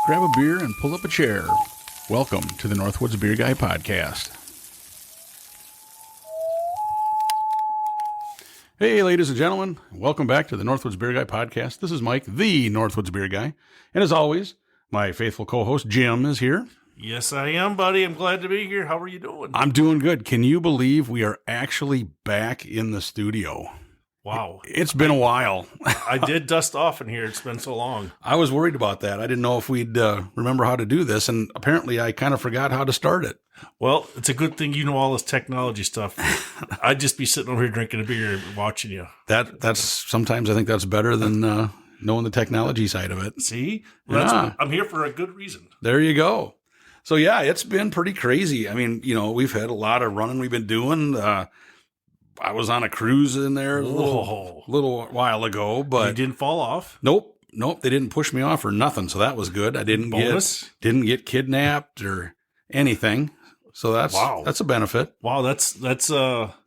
grab a beer and pull up a chair. Welcome to the Northwoods Beer Guy podcast. Hey, ladies and gentlemen, welcome back to the Northwoods Beer Guy podcast. This is Mike, the Northwoods Beer Guy. And as always, my faithful co-host Jim is here. Yes, I am, buddy. I'm glad to be here. How are you doing? I'm doing good. Can you believe we are actually back in the studio? Wow. It's been a while. I did dust off in here. It's been so long. I was worried about that. I didn't know if we'd remember how to do this, and apparently I kind of forgot how to start it. Well, it's a good thing you know all this technology stuff. I'd just be sitting over here drinking a beer and watching you. That's sometimes I think that's better than knowing the technology side of it. See? Well, I'm here for a good reason. There you go. So, yeah, it's been pretty crazy. I mean, you know, we've had a lot of running we've been doing. I was on a cruise in there a little while ago, but you didn't fall off. Nope. They didn't push me off or nothing. So that was good. I didn't get kidnapped or anything. So that's a benefit. Wow, that's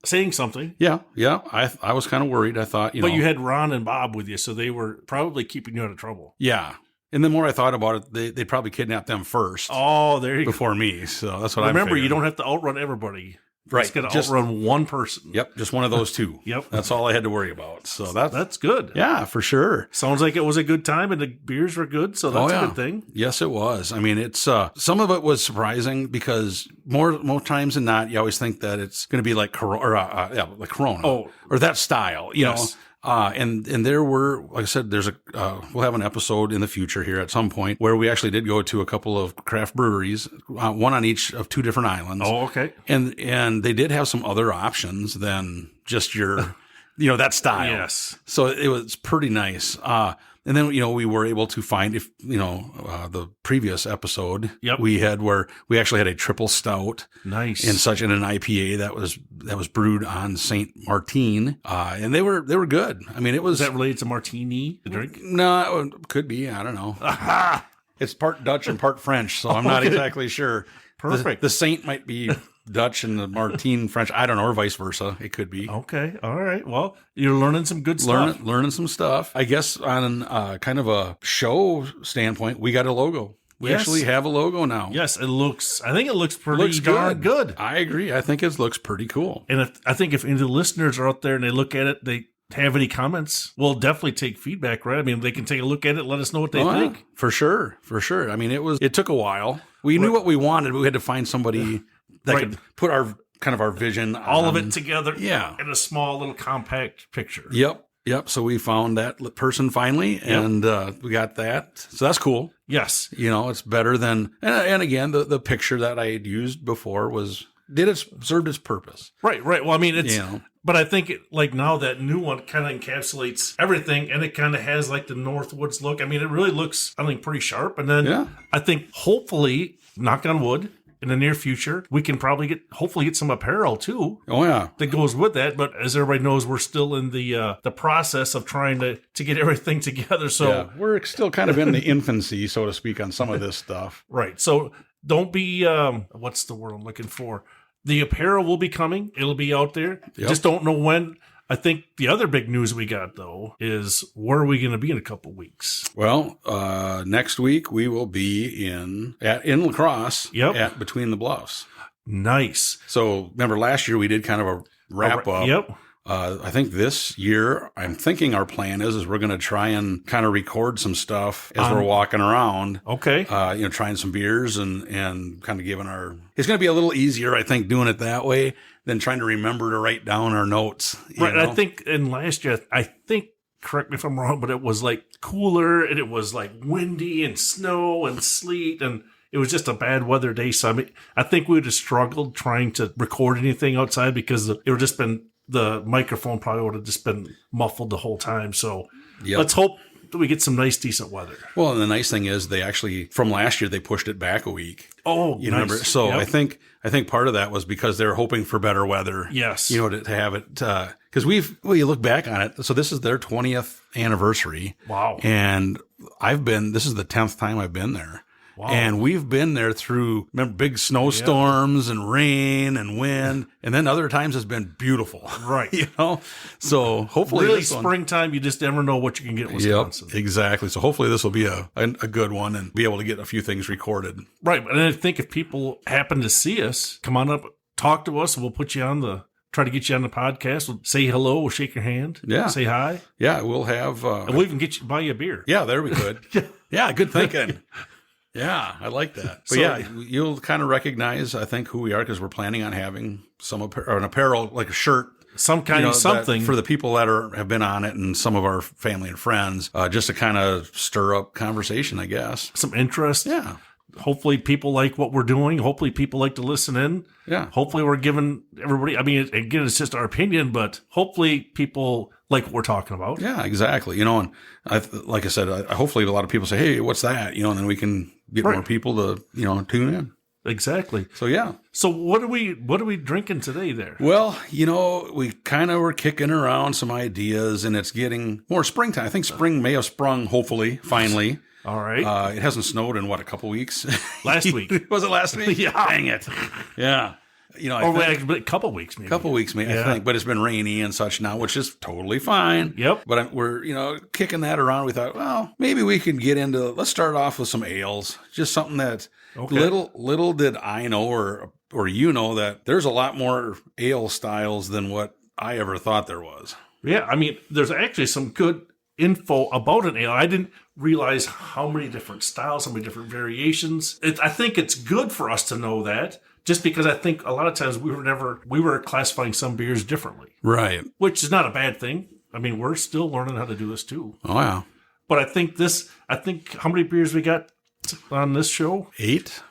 saying something. Yeah. I was kind of worried. I thought, but you had Ron and Bob with you, so they were probably keeping you out of trouble. Yeah. And the more I thought about it, they'd probably kidnap them first. Oh, there you go. Before me. So that's what Remember, you don't have to outrun everybody. Right. It's going to outrun one person. Yep. Just one of those two. Yep. That's all I had to worry about. So that's good. Yeah, for sure. Sounds like it was a good time and the beers were good. So that's a good thing. Yes, it was. I mean, it's some of it was surprising because more times than not, you always think that it's going to be like Corona, like Corona or that style, you know. And there were, like I said, we'll have an episode in the future here at some point where we actually did go to a couple of craft breweries, one on each of two different islands. Oh, okay. And they did have some other options than just your, that style. Yes. So it was pretty nice. And then, we were able to find, the previous episode we had where we actually had a triple stout. Nice. In an IPA that was brewed on St. Martin. And they were good. I mean, it was. Is that related to martini, the drink? No, it could be. I don't know. Aha! It's part Dutch and part French, so I'm not exactly sure. Perfect. The Saint might be Dutch and the Martine French. I don't know, or vice versa. It could be. Okay. All right. Well, you're learning some good stuff. Learning some stuff. I guess on kind of a show standpoint, we got a logo. We actually have a logo now. Yes, I think it looks pretty darn good. I agree. I think it looks pretty cool. And I think if any of the listeners are out there and they look at it, they have any comments, we'll definitely take feedback, right? I mean, they can take a look at it, let us know what they think. Yeah, for sure. I mean, it took a while. We knew what we wanted, but we had to find somebody that could put our vision all of it together in a small little compact picture. Yep. So we found that person finally, and we got that. So that's cool. Yes. It's better than, and again, the picture that I had used before served its purpose. Right. Well, I mean, but I think now that new one kind of encapsulates everything, and it kind of has like the Northwoods look. I mean, it really looks, I think, pretty sharp. And then I think hopefully, knock on wood, in the near future, we can probably hopefully get some apparel too. Oh yeah, that goes with that. But as everybody knows, we're still in the process of trying to get everything together. So we're still kind of in the infancy, so to speak, on some of this stuff. Right. So don't be what's the word I'm looking for? The apparel will be coming. It'll be out there. Yep. Just don't know when. I think the other big news we got, though, is where are we going to be in a couple weeks? Well, next week we will be in La Crosse at Between the Bluffs. Nice. So remember last year we did kind of a wrap up. Yep. I think this year, I'm thinking our plan is we're going to try and kind of record some stuff as we're walking around. Okay. Trying some beers and kind of giving it's going to be a little easier, I think, doing it that way than trying to remember to write down our notes. Right. I think in last year, correct me if I'm wrong, but it was like cooler and it was like windy and snow and sleet and it was just a bad weather day. So I think we would have struggled trying to record anything outside because it would just been, the microphone probably would have just been muffled the whole time. So let's hope that we get some nice, decent weather. Well, and the nice thing is they actually, from last year, they pushed it back a week. Oh, nice. Remember? So I think part of that was because they were hoping for better weather. Yes. To have it, because you look back on it. So this is their 20th anniversary. Wow. And this is the 10th time I've been there. Wow. And we've been there through big snowstorms and rain and wind. And then other times it's been beautiful. Right. So hopefully really springtime, you just never know what you can get in Wisconsin. Yep, exactly. So hopefully this will be a good one and be able to get a few things recorded. Right. And I think if people happen to see us, come on up, talk to us, and we'll put you on try to get you on the podcast. We'll say hello. We'll shake your hand. Yeah. Say hi. Yeah. We'll have. And we'll even buy you a beer. Yeah, there we could. Yeah. Good thinking. Yeah. I like that. But you'll kind of recognize, I think, who we are because we're planning on having an apparel, like a shirt. Some kind of something. For the people that have been on it and some of our family and friends, just to kind of stir up conversation, I guess. Some interest. Yeah. Hopefully people like what we're doing. Hopefully people like to listen in. Yeah. Hopefully we're giving everybody, I mean, again, it's just our opinion, but hopefully people like what we're talking about. Yeah, exactly. And like I said, hopefully a lot of people say, hey, what's that? And then we can get more people to, tune in. Exactly. So, yeah. So what are we drinking today there? Well, we kind of were kicking around some ideas and it's getting more springtime. I think spring may have sprung, hopefully, finally. All right. It hasn't snowed in a couple weeks? Last week. Was it last week? Yeah. Dang it. Yeah. A couple weeks maybe. I think. But it's been rainy and such now, which is totally fine. Yep. But we're, kicking that around. We thought, well, maybe we could get into, let's start off with some ales. Just something that little did I know or that there's a lot more ale styles than what I ever thought there was. Yeah. I mean, there's actually some good info about an ale. I didn't realize how many different styles, how many different variations. I think it's good for us to know that, just because I think a lot of times we were classifying some beers differently. Right. Which is not a bad thing. I mean, we're still learning how to do this too. Oh, yeah. But I think how many beers we got on this show? 8.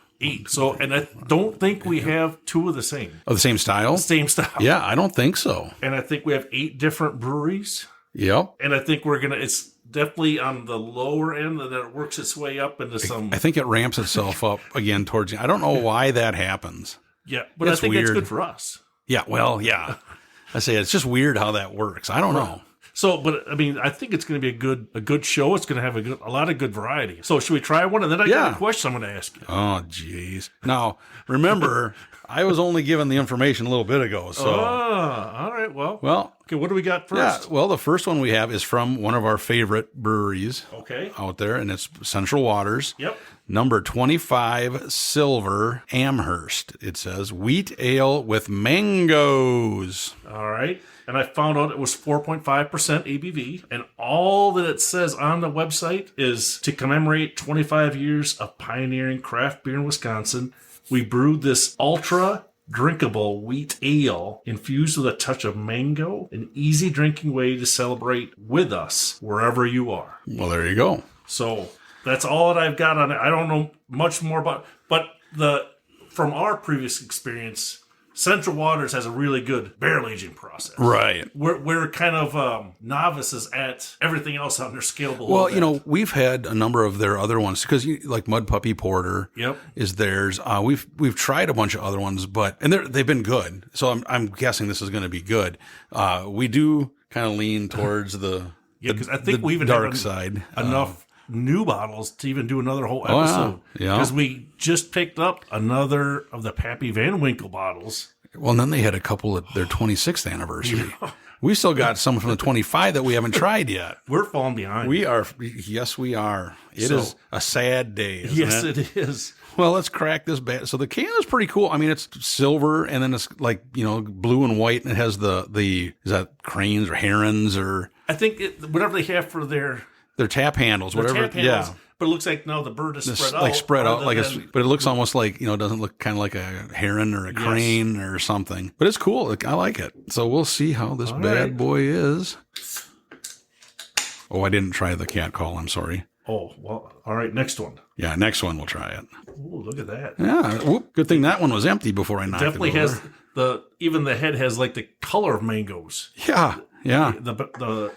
So, and I don't think we have 2 of the same. Of the same style? Same style. Yeah, I don't think so. And I think we have 8 different breweries. Yep. And I think it's definitely on the lower end, and then it works its way up into some. I think it ramps itself up again towards you. I don't know why that happens. Yeah, but I think that's good for us. Yeah, well, yeah. I say it's just weird how that works. I don't know. So, but I mean, I think it's going to be a good show. It's going to have a lot of good variety. So, should we try one? And then I got a question I'm going to ask you. Oh, jeez. Now, remember, I was only given the information a little bit ago. So, all right. Well, okay. What do we got first? Yeah. Well, the first one we have is from one of our favorite breweries. Okay. Out there, and it's Central Waters. Yep. Number 25 Silver Amherst. It says wheat ale with mangoes. All right. And I found out it was 4.5% ABV. And all that it says on the website is to commemorate 25 years of pioneering craft beer in Wisconsin, we brewed this ultra drinkable wheat ale infused with a touch of mango, an easy drinking way to celebrate with us wherever you are. Well, there you go. So that's all that I've got on it. I don't know much more about, but from our previous experience, Central Waters has a really good barrel aging process. Right. We're kind of novices at everything else on their scale below. Well, we've had a number of their other ones because like Mud Puppy Porter is theirs. We've tried a bunch of other ones, and they've been good. So I'm guessing this is going to be good. We do kind of lean towards the because I think we even dark side enough new bottles to even do another whole episode. Yeah. Because we just picked up another of the Pappy Van Winkle bottles. Well, and then they had a couple at their 26th anniversary. Yeah. We still got some from the 25 that we haven't tried yet. We're falling behind. We are. Yes, we are. It is a sad day. Yes, it is. Well, let's crack this bad. So the can is pretty cool. I mean, it's silver and then it's like, blue and white, and it has is that cranes or herons or I think whatever they have for their tap handles, whatever. Tap handles, but it looks like now the bird is spread out. Like spread out, but it looks almost like, it doesn't look kind of like a heron or a crane or something. But it's cool. I like it. So we'll see how this bad boy is. Oh, I didn't try the cat call. I'm sorry. Oh, well, all right. Next one. Yeah, next one we'll try it. Oh, look at that. Yeah. Whoop, good thing that one was empty before I knocked it over. Definitely has even the head has like the color of mangoes. Yeah. Yeah.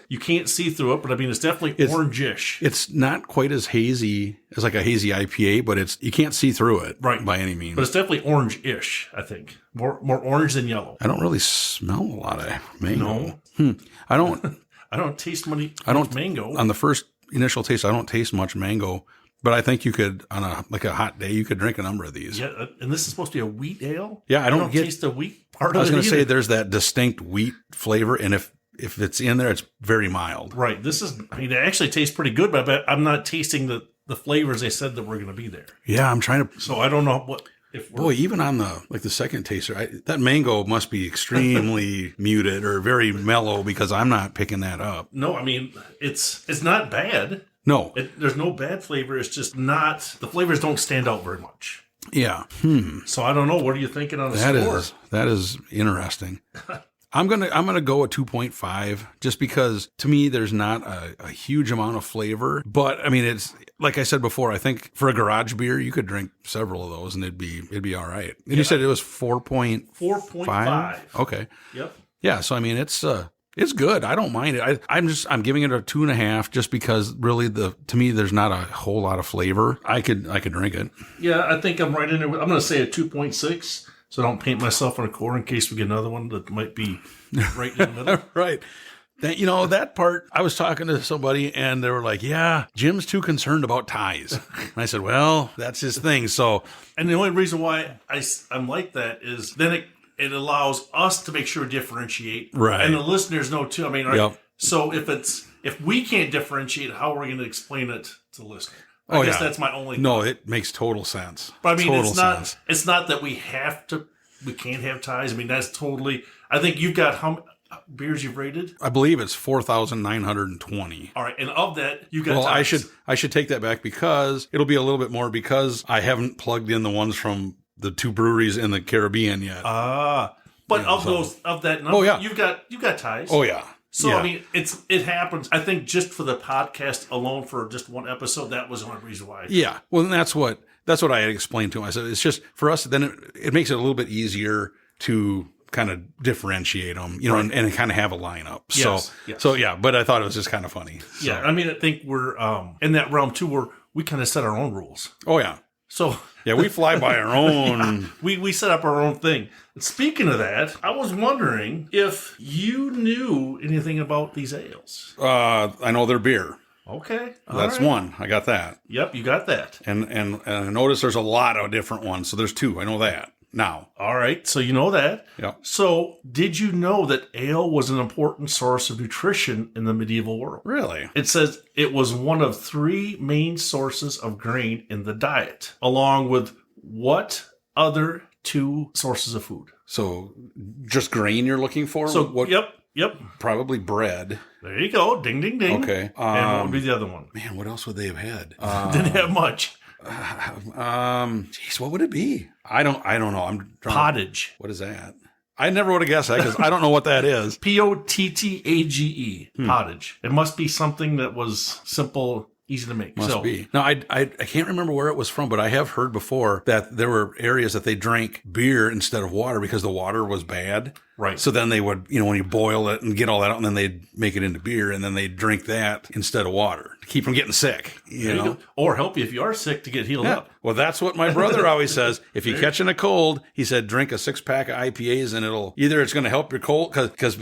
You can't see through it, but I mean, it's definitely orangish. It's not quite as hazy as like a hazy IPA, but you can't see through it by any means. But it's definitely orange-ish, I think. More orange than yellow. I don't really smell a lot of mango. No. I don't. I don't taste much mango. On the first initial taste, I don't taste much mango, But I think you could, on a hot day, you could drink a number of these. Yeah, and this is supposed to be a wheat ale? Yeah, I don't taste the wheat part of it. I was going to say either. there's that distinct wheat flavor, and if it's in there, it's very mild. Right. It actually tastes pretty good, but I'm not tasting the flavors they said that were going to be there. Yeah, I'm trying to. So I don't know what. Boy, even on the second taster, that mango must be extremely muted or very mellow because I'm not picking that up. No, I mean, it's not bad. No. There's no bad flavor. It's just not, the flavors don't stand out very much. Yeah. So I don't know. What are you thinking on the score? That is interesting. I'm gonna go a 2.5 just because to me there's not a huge amount of flavor, but I mean it's like I said before. I think for a garage beer you could drink several of those and it'd be all right. And you said it was 4.5. Okay. Yep. Yeah. So I mean it's good. I don't mind it. I'm giving it a 2.5 just because really to me there's not a whole lot of flavor. I could drink it. Yeah, I think I'm right in there. I'm going to say a 2.6. So I don't paint myself on a corner in case we get another one that might be right in the middle. Right. That part, I was talking to somebody and they were like, yeah, Jim's too concerned about ties. And I said, well, that's his thing. So, and the only reason why I'm like that is then it allows us to make sure we differentiate. Right. And the listeners know too. I mean, right? So if we can't differentiate, how are we going to explain it to the listener? I guess that's my only thought. No, it makes total sense. But I mean, it's not that we can't have ties. I mean, that's totally, I think you've got how many beers you've rated? I believe it's 4,920. All right. And of that, you got ties. I should take that back because it'll be a little bit more because I haven't plugged in the ones from the two breweries in the Caribbean yet. But of that number, you've got ties. Oh yeah. So I mean, it happens. I think just for the podcast alone, for just one episode, that was the only reason why. Yeah, well, and that's what I had explained to him. I said it's just for us. Then it makes it a little bit easier to kind of differentiate them, right. and kind of have a lineup. Yes. So yeah. But I thought it was just kind of funny. So. Yeah, I mean, I think we're in that realm too, where we kind of set our own rules. Oh yeah. So yeah, we fly by our own. We set up our own thing. Speaking of that, I was wondering if you knew anything about these ales. I know they're beer. Okay, that's right. One. I got that. Yep, you got that. And I noticed there's a lot of different ones. So there's two. I know that now. All right, so you know that. Yep. So did you know that ale was an important source of nutrition in the medieval world? Really? It says it was one of three main sources of grain in the diet, along with what other two sources of food? So just grain you're looking for? So Yep. Probably bread. There you go. Ding, ding, ding. Okay. And what would be the other one? Man, what else would they have had? Didn't have much. Geez, what would it be? I don't know. Pottage. What is that? I never would have guessed that because I don't know what that is. Pottage. Pottage. It must be something that was simple, easy to make. Must be. Now, I can't remember where it was from, but I have heard before that there were areas that they drank beer instead of water because the water was bad. Right. So then they would, when you boil it and get all that out, and then they'd make it into beer, and then they'd drink that instead of water to keep from getting sick, you know? Or help you if you are sick to get healed up. Well, that's what my brother always says. If you're catching a cold, he said, drink a 6-pack of IPAs, and it's going to help your cold, because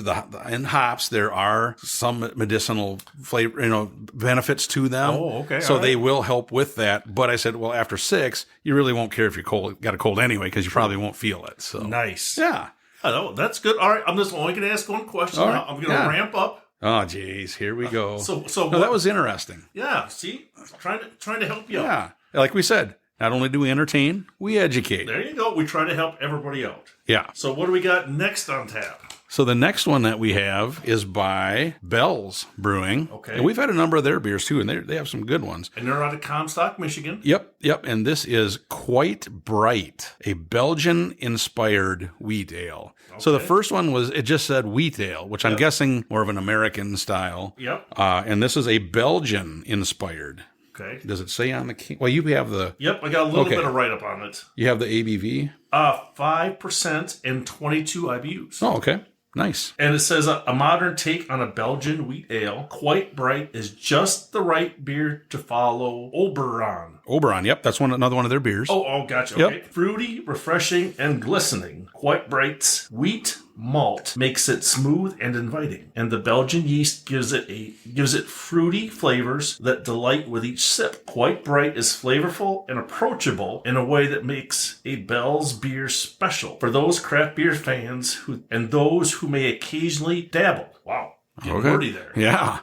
in hops, there are some medicinal flavor, benefits to them. Oh, okay. So they will help with that. But I said, well, after 6, you really won't care if you're got a cold anyway, because you probably won't feel it. So nice. Yeah. Oh, that's good. All right, I'm just only going to ask one question. Right. I'm going to ramp up. Oh, geez, here we go. So that was interesting. Yeah, see, trying to help you out. Yeah, like we said, not only do we entertain, we educate. There you go. We try to help everybody out. Yeah. So what do we got next on tap? So the next one that we have is by Bell's Brewing. Okay. And we've had a number of their beers too, and they have some good ones. And they're out of Comstock, Michigan. Yep. And this is Quite Bright, a Belgian-inspired wheat ale. Okay. So the first one it just said wheat ale, which I'm guessing more of an American style. Yep. And this is a Belgian-inspired. Okay. Does it say on the can? Well, you have the... Yep, I got a little bit of write-up on it. You have the ABV? 5% and 22 IBUs. Oh, okay. Nice. And it says a modern take on a Belgian wheat ale. Quite Bright is just the right beer to follow Oberon. Yep. That's another one of their beers. Oh, gotcha. Yep. Okay. Fruity, refreshing, and glistening. Quite Bright's wheat malt makes it smooth and inviting, and the Belgian yeast gives it fruity flavors that delight with each sip. Quite Bright is flavorful and approachable in a way that makes a Bell's beer special for those craft beer fans and those who may occasionally dabble. Wow, getting wordy there. Yeah.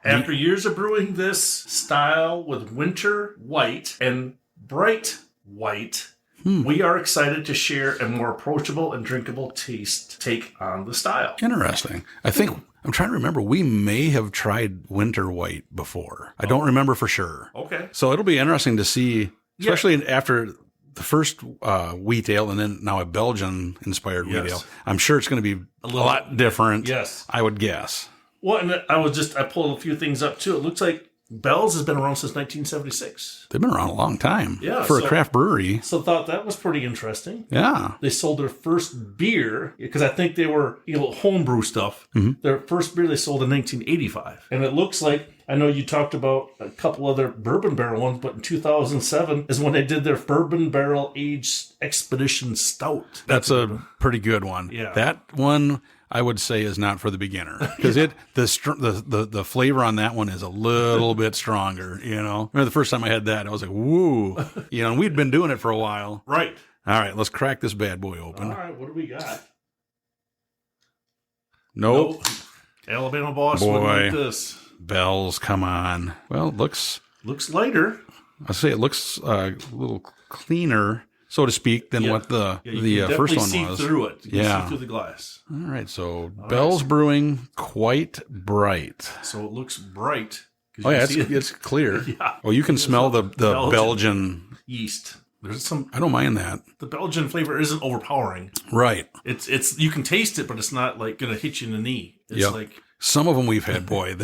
After years of brewing this style with Winter White and Bright White, we are excited to share a more approachable and drinkable take on the style. Interesting. I think, I'm trying to remember, we may have tried Winter White before. I don't remember for sure. Okay. So it'll be interesting to see, especially after the first wheat ale and then now a Belgian-inspired wheat ale. I'm sure it's going to be a lot different. Yes. I would guess. Well, and I pulled a few things up too. It looks like Bell's has been around since 1976. They've been around a long time. Yeah, for a craft brewery. So thought that was pretty interesting. Yeah. They sold their first beer, because I think they were homebrew stuff. Mm-hmm. Their first beer they sold in 1985. And it looks like, I know you talked about a couple other bourbon barrel ones, but in 2007 is when they did their bourbon barrel aged Expedition Stout. That's a pretty good one. Yeah. That one, I would say, is not for the beginner, because the flavor on that one is a little bit stronger. Remember the first time I had that, I was like, "Woo!" And we'd been doing it for a while. Right. All right, let's crack this bad boy open. All right, what do we got? Nope. Alabama Boss. Boy, what like this? Bell's, come on. Well, it looks lighter. I say it looks a little cleaner, so to speak, than what the first one see was. Through it. You can see through the glass. All right, so Bell's Brewing Quite Bright. So it looks bright. Oh yeah, it's clear. Yeah. Oh, you can smell the Belgian yeast. There's some. I don't mind that. The Belgian flavor isn't overpowering. Right. It's you can taste it, but it's not like gonna hit you in the knee. It's like some of them we've had. Boy,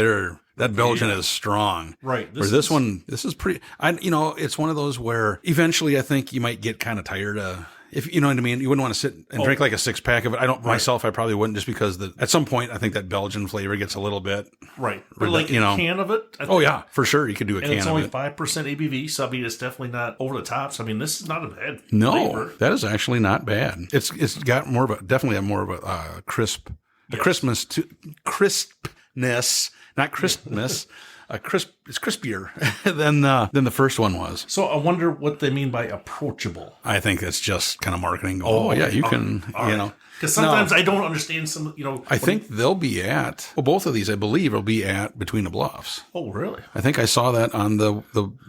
that Belgian is strong. Right. This one, this is pretty. It's one of those where eventually I think you might get kind of tired of. If you know what I mean, you wouldn't want to sit and drink like a 6-pack of it. Myself, I probably wouldn't, just because at some point I think that Belgian flavor gets a little bit But like a can of it. Yeah, for sure, you could do a can of it. And it's only 5% ABV, so I mean it's definitely not over the top. So I mean this is not a bad flavor. That is actually not bad. It's got more of a crisp, crispness, not crispness. It's crispier than the first one was. So I wonder what they mean by approachable. I think it's just kind of marketing. You can, Because sometimes I don't understand some, I think they'll be at, both of these, I believe, will be at Between the Bluffs. Oh, really? I think I saw that on the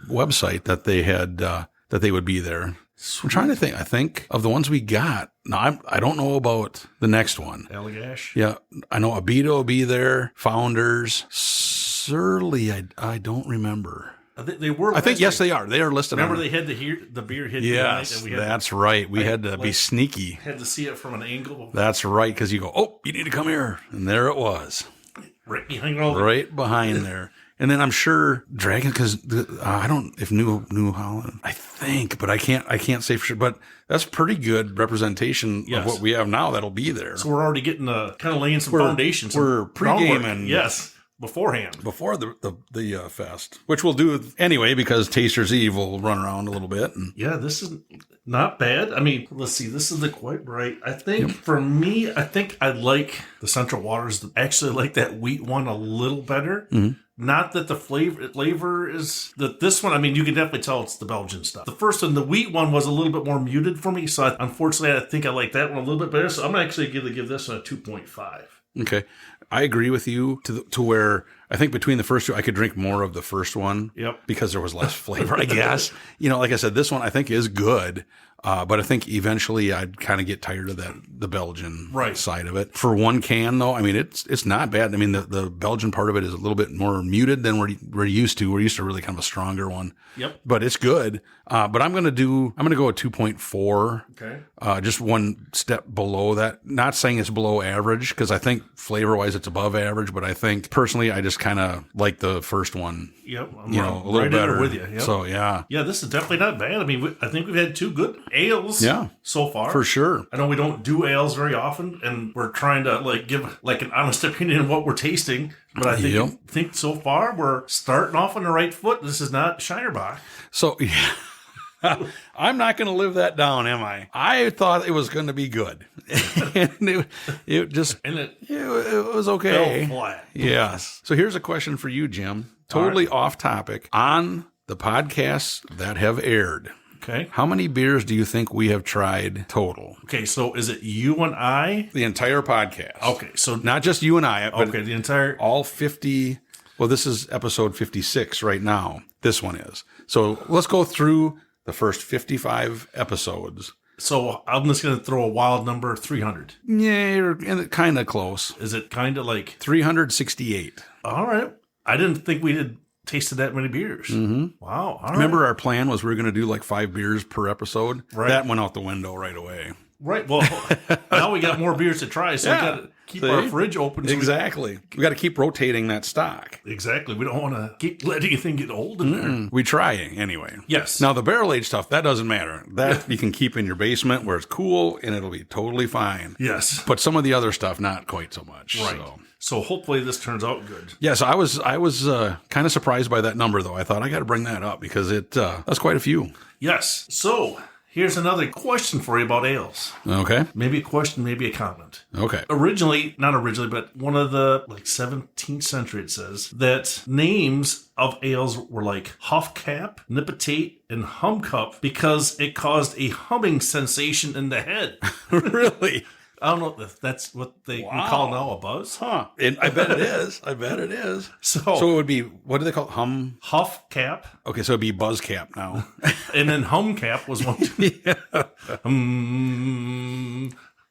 website that they had, that they would be there. Sweet. I'm trying to think. I think of the ones we got. Now, I don't know about the next one. Allagash? Yeah. I know Abita will be there. Founders. Surly, I don't remember. They were. I think, yes, they are. They are listed. Remember they had the beer hidden. Yes, that's right. We had to be sneaky. Had to see it from an angle. That's right, because you go, you need to come here. And there it was. Right behind all right behind there. And then I'm sure Dragon, because I don't, if New Holland, I think, but I can't say for sure. But that's pretty good representation of what we have now that'll be there. So we're already getting kind of laying some foundations. We're pre-gaming. Yes. Beforehand. Before the fest, which we'll do anyway, because Taster's Eve will run around a little bit. And this is not bad. I mean, let's see. This is the Quite Bright. I think for me, I like the Central Waters. Actually, like that wheat one a little better. Mm-hmm. Not that the flavor is that this one. I mean, you can definitely tell it's the Belgian stuff. The first one, the wheat one, was a little bit more muted for me. So unfortunately, I think I like that one a little bit better. So I'm actually going to give this one a 2.5. Okay. I agree with you to where I think between the first two, I could drink more of the first one. Yep. Because there was less flavor, I guess. Like I said, this one I think is good. But I think eventually I'd kind of get tired of the Belgian side of it. For one can, though, I mean, it's not bad. I mean, the Belgian part of it is a little bit more muted than we're used to. We're used to really kind of a stronger one. Yep. But it's good. But I'm going to go a 2.4. Okay. Just one step below that. Not saying it's below average, because I think flavor-wise it's above average. But I think personally I just kind of like the first one. Yep. A little better with you. Yep. So yeah. Yeah, this is definitely not bad. I mean, I think we've had two good ales so far. For sure. I know we don't do ales very often, and we're trying to give an honest opinion of what we're tasting. But I think so far we're starting off on the right foot. This is not Shirebach. So yeah. I'm not going to live that down, am I? I thought it was going to be good. And it just, it was okay. Fell flat. Yes. So here's a question for you, Jim. Totally off topic. On the podcasts that have aired, okay, how many beers do you think we have tried total? Okay, so is it you and I? The entire podcast. Okay, so not just you and I. But okay, the entire... all 50. Well, this is episode 56 right now. This one is. So let's go through the first 55 episodes. So I'm just going to throw a wild number, 300. Yeah, you're kind of close. Is it kind of like... 368. All right. I didn't think we had tasted that many beers. Mm-hmm. Wow. All right. Remember our plan was we were going to do like 5 beers per episode? Right. That went out the window right away. Right. Well, now we got more beers to try, so we got to keep our fridge open. So exactly. We got to keep rotating that stock. Exactly. We don't want to keep letting anything get old in there. We trying anyway. Yes. Now the barrel aged stuff, that doesn't matter. That you can keep in your basement where it's cool and it'll be totally fine. Yes. But some of the other stuff, not quite so much. Right. So hopefully this turns out good. Yes, I was kind of surprised by that number though. I thought I got to bring that up because that's quite a few. Yes. So here's another question for you about ales. Okay. Maybe a question, maybe a comment. Okay. Not originally, but one of the 17th century, it says that names of ales were like Huffcap, Nipitate, and Humcup because it caused a humming sensation in the head. Really? I don't know if that's what we call now a buzz. Huh. And I bet it is. So it would be, what do they call it? Huffcap. Okay, so it'd be Buzzcap now. And then Humcap was one.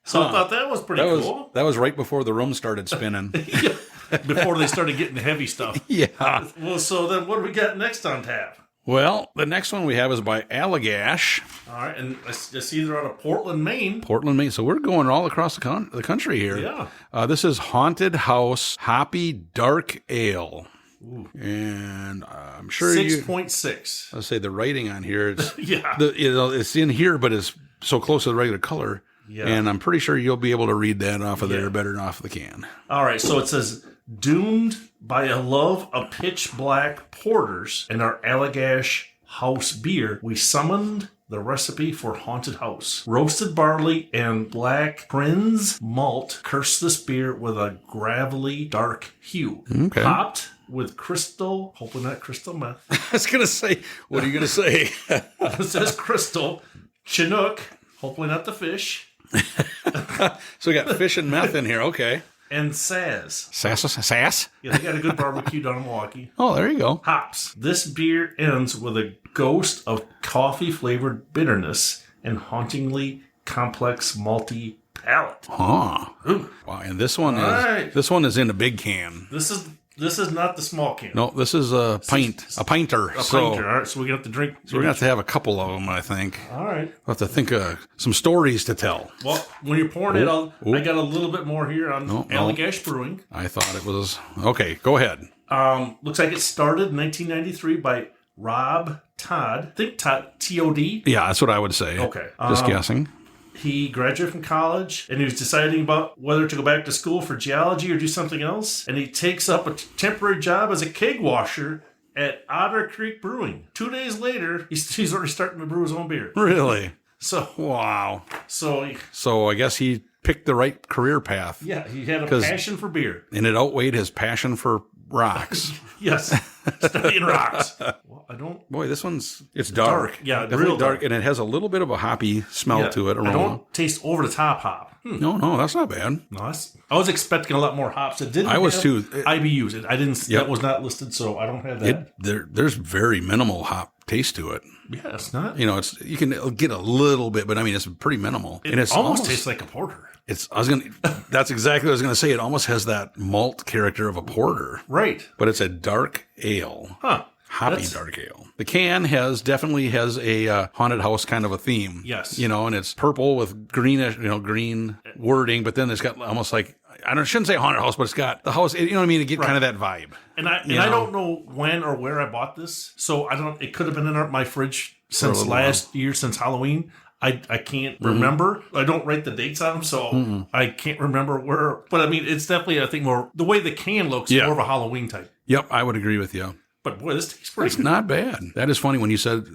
So I thought that was pretty cool. That was right before the room started spinning. Before they started getting the heavy stuff. Yeah. Well, so then what do we got next on tap? Well, the next one we have is by Allagash. All right, and I see they're out of Portland, Maine. Portland, Maine. So we're going all across the country here. Yeah. This is Haunted House Hoppy Dark Ale. Ooh. And I'm sure 6.6. I'll say the writing on here. It's, yeah. It's in here, but it's so close to the regular color. Yeah. And I'm pretty sure you'll be able to read that off of there better than off the can. All right, so it says, doomed by a love of pitch black porters and our Allagash house beer, we summoned the recipe for Haunted House. Roasted barley and black Prinz malt curse this beer with a gravelly dark hue. Okay. Hopped with crystal, hopefully not crystal meth. I was going to say, what are you going to say? It says crystal, Chinook, hopefully not the fish. So we got fish and meth in here. Okay. And Sass. Sass? Yeah, they got a good barbecue down in Milwaukee. Oh, there you go. Hops. This beer ends with a ghost of coffee-flavored bitterness and hauntingly complex malty palate. Huh. Ooh. Wow, and this one is in a big can. This is not the small can. No, this is a pinter. A pinter. All right, so we're going to have to drink. So we're going to have a couple of them, I think. All right. We'll have to think of some stories to tell. Well, when you're pouring it, I got a little bit more here on Allagash Brewing. I thought it was... Okay, go ahead. Looks like it started in 1993 by Rob Todd. I think Todd, T-O-D? Yeah, that's what I would say. Okay. Just guessing. He graduated from college, and he was deciding about whether to go back to school for geology or do something else. And he takes up a temporary job as a keg washer at Otter Creek Brewing. 2 days later, he's already starting to brew his own beer. Really? So wow. So I guess he picked the right career path. Yeah, he had a passion for beer. And it outweighed his passion for rocks. Yes, studying rocks. Well, I don't... Boy, this it's dark. Yeah, definitely real dark. And it has a little bit of a hoppy smell to it. Aroma. I don't taste over-the-top hop. No, that's not bad. No, I was expecting a lot more hops. It didn't. I was too. IBUs. I didn't. Yep. That was not listed, so I don't have that. There's very minimal hop taste to it. Yeah, it's not. You can get a little bit, but I mean, it's pretty minimal. And it almost tastes like a porter. That's exactly what I was gonna say. It almost has that malt character of a porter. Right. But it's a dark ale. Huh. Hoppy dark ale. The can definitely has a haunted house kind of a theme. Yes. And it's purple with greenish, green wording, but then it's got almost like, I shouldn't say haunted house, but it's got the house, you know what I mean? To get kind of that vibe. And I don't know when or where I bought this, so it could have been in my fridge since last year, since Halloween. I can't remember. I don't write the dates on them, so I can't remember where. But I mean, it's definitely, I think, more the way the can looks, more of a Halloween type. Yep, I would agree with you. But boy, this tastes pretty It's good. not bad. That is funny when you said,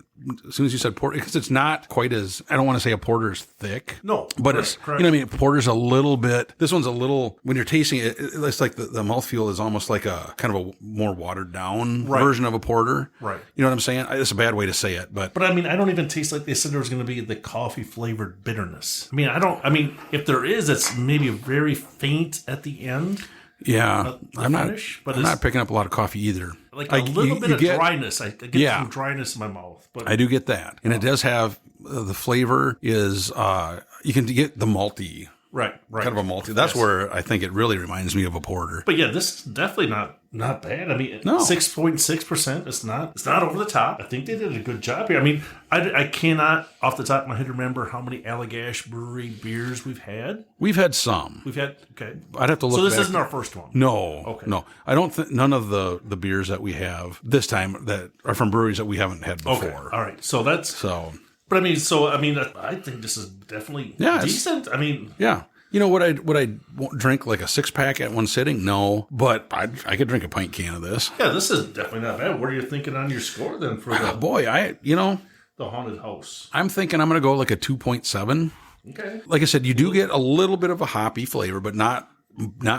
as soon as you said porter, because it's not quite as, I don't want to say a porter's thick. No. But it's, correct. you know what I mean? Porter's a little bit, this one's a little, when you're tasting it, it's like the mouthfeel is almost like a kind of a more watered down version of a porter. Right. You know what I'm saying? It's a bad way to say it, but. But I mean, I don't even taste like they said there was going to be the coffee flavored bitterness. I mean, if there is, it's maybe very faint at the end. Yeah, I'm but not picking up a lot of coffee either. Like a little bit of dryness. I get some dryness in my mouth. But I do get that. And it does have, the flavor is, you can get the malty. Right. Kind of a malty. That's where I think it really reminds me of a porter. But yeah, this is definitely not bad. I mean, No. 6.6%. It's not over the top. I think they did a good job here. I mean, I cannot off the top of my head remember how many Allagash Brewery beers we've had. We've had some. Okay. I'd have to look. So this back. isn't our first one. No. Okay. No. I don't think none of the beers that we have this time that are from breweries that we haven't had before. Okay. All right. So that's So. But I mean, I think this is definitely decent. I mean, yeah. You know what? I won't drink like a 6-pack at one sitting. No, but I could drink a pint can of this. yeah, this is definitely not bad. What are you thinking on your score then for the Boy, the haunted house? I'm thinking I'm going to go like a 2.7. Okay. Like I said, you do get a little bit of a hoppy flavor, but not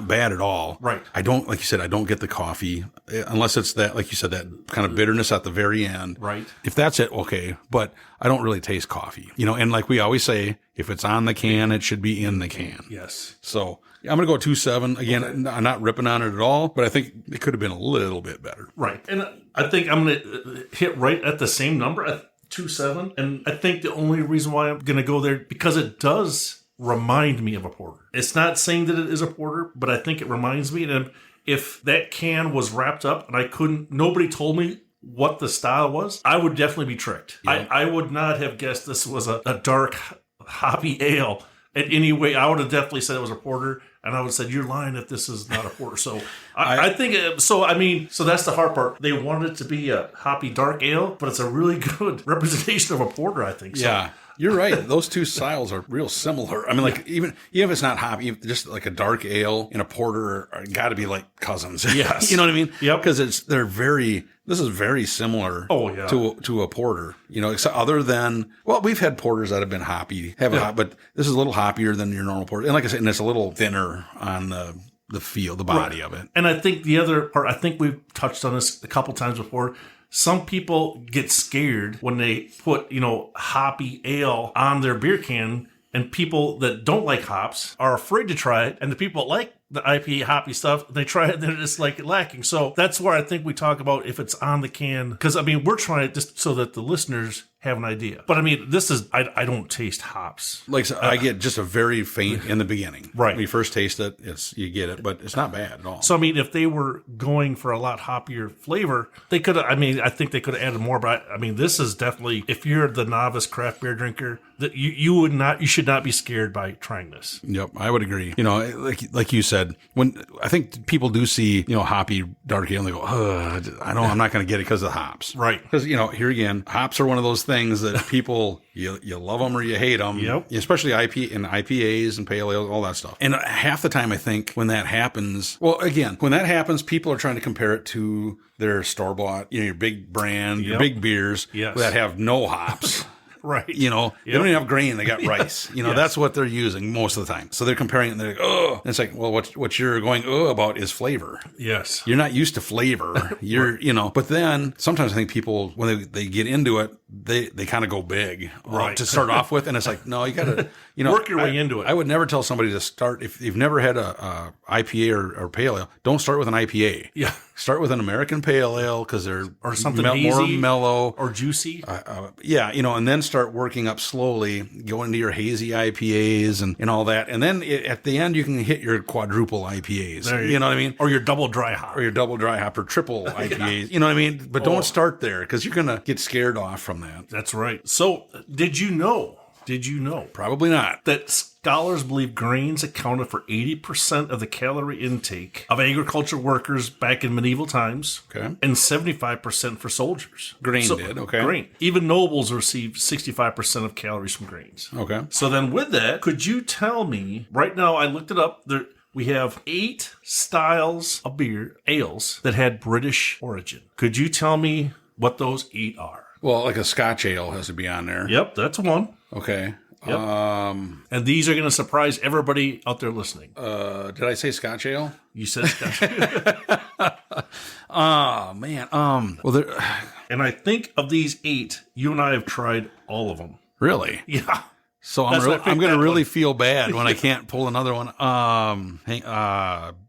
bad at all. Right. I don't, like you said, I don't get the coffee unless it's that, like you said, that kind of bitterness at the very end. Right. If that's it, okay. But I don't really taste coffee, and like we always say, if it's on the can, it should be in the can. Yes. So I'm going to go 2.7. Again, I'm not ripping on it at all, but I think it could have been a little bit better. Right. And I think I'm going to hit right at the same number at 2.7. And I think the only reason why I'm going to go there, because it does remind me of a porter. It's not saying that it is a porter, but I think it reminds me. And if that can was wrapped up and nobody told me what the style was, I would definitely be tricked. Yeah. I would not have guessed this was a dark hoppy ale in any way. I would have definitely said it was a porter, and I would have said, you're lying if this is not a porter. So I think, so that's the hard part. They wanted it to be a hoppy dark ale, but it's a really good representation of a porter, I think. So. Yeah. You're right. Those two styles are real similar. I mean, like even if it's not hoppy, just like a dark ale and a porter are got to be like cousins. Yes, you know what I mean? Yep. Because this is very similar. Oh yeah. To a porter. Except other than we've had porters that have been hoppy, but this is a little hoppier than your normal porter. And like I said, and it's a little thinner on the feel, the body of it. And I think the other part, I think we've touched on this a couple times before. Some people get scared when they put, hoppy ale on their beer can, and people that don't like hops are afraid to try it. And the people that like the IPA hoppy stuff, they try it and then it's like lacking. So that's where I think we talk about if it's on the can. Because, we're trying it just so that the listeners have an idea. But this is, I don't taste hops. Like I get just a very faint in the beginning. Right. When you first taste it, you get it, but it's not bad at all. So, if they were going for a lot hoppier flavor, they could have, I think they could have added more, but this is definitely, if you're the novice craft beer drinker, that you should not be scared by trying this. Yep, I would agree. Like you said, when I think people do see, hoppy dark ale and they go, I'm not going to get it because of the hops. Right. Because, here again, hops are one of those things that people, you love them or you hate them. Yep. Especially IPAs and pale ales, all that stuff. And half the time I think when that happens, people are trying to compare it to their store-bought, your big brand, your big beers that have no hops. Right. They don't even have grain. They got rice. That's what they're using most of the time. So they're comparing it and they're like, oh. And it's like, well, what you're going, about is flavor. Yes. You're not used to flavor. You're, but then sometimes I think people, when they get into it, they kind of go big to start off with. And it's like, no, you got to, work your way into it. I would never tell somebody to start, if you've never had a IPA or pale ale, don't start with an IPA. Yeah. Start with an American pale ale because they're or something more mellow or juicy. And then start working up slowly, go into your hazy IPAs and all that. And then at the end, you can hit your quadruple IPAs. You know what I mean? Or your double dry hop. Or triple IPAs. You know what I mean? But don't start there because you're going to get scared off from that. That's right. So did you know? Probably not. That scholars believe grains accounted for 80% of the calorie intake of agriculture workers back in medieval times. Okay. And 75% for soldiers. Grain did, okay. Grain. Even nobles received 65% of calories from grains. Okay. So then with that, could you tell me, right now I looked it up, We have 8 styles of ales that had British origin. Could you tell me what those 8 are? Well, like a Scotch ale has to be on there. Yep, that's one. Okay. Yep. And these are going to surprise everybody out there listening. Did I say Scotch ale? You said Scotch ale. Oh, man. And I think of these 8, you and I have tried all of them. Really? Yeah. So I'm going to really feel bad when I can't pull another one. And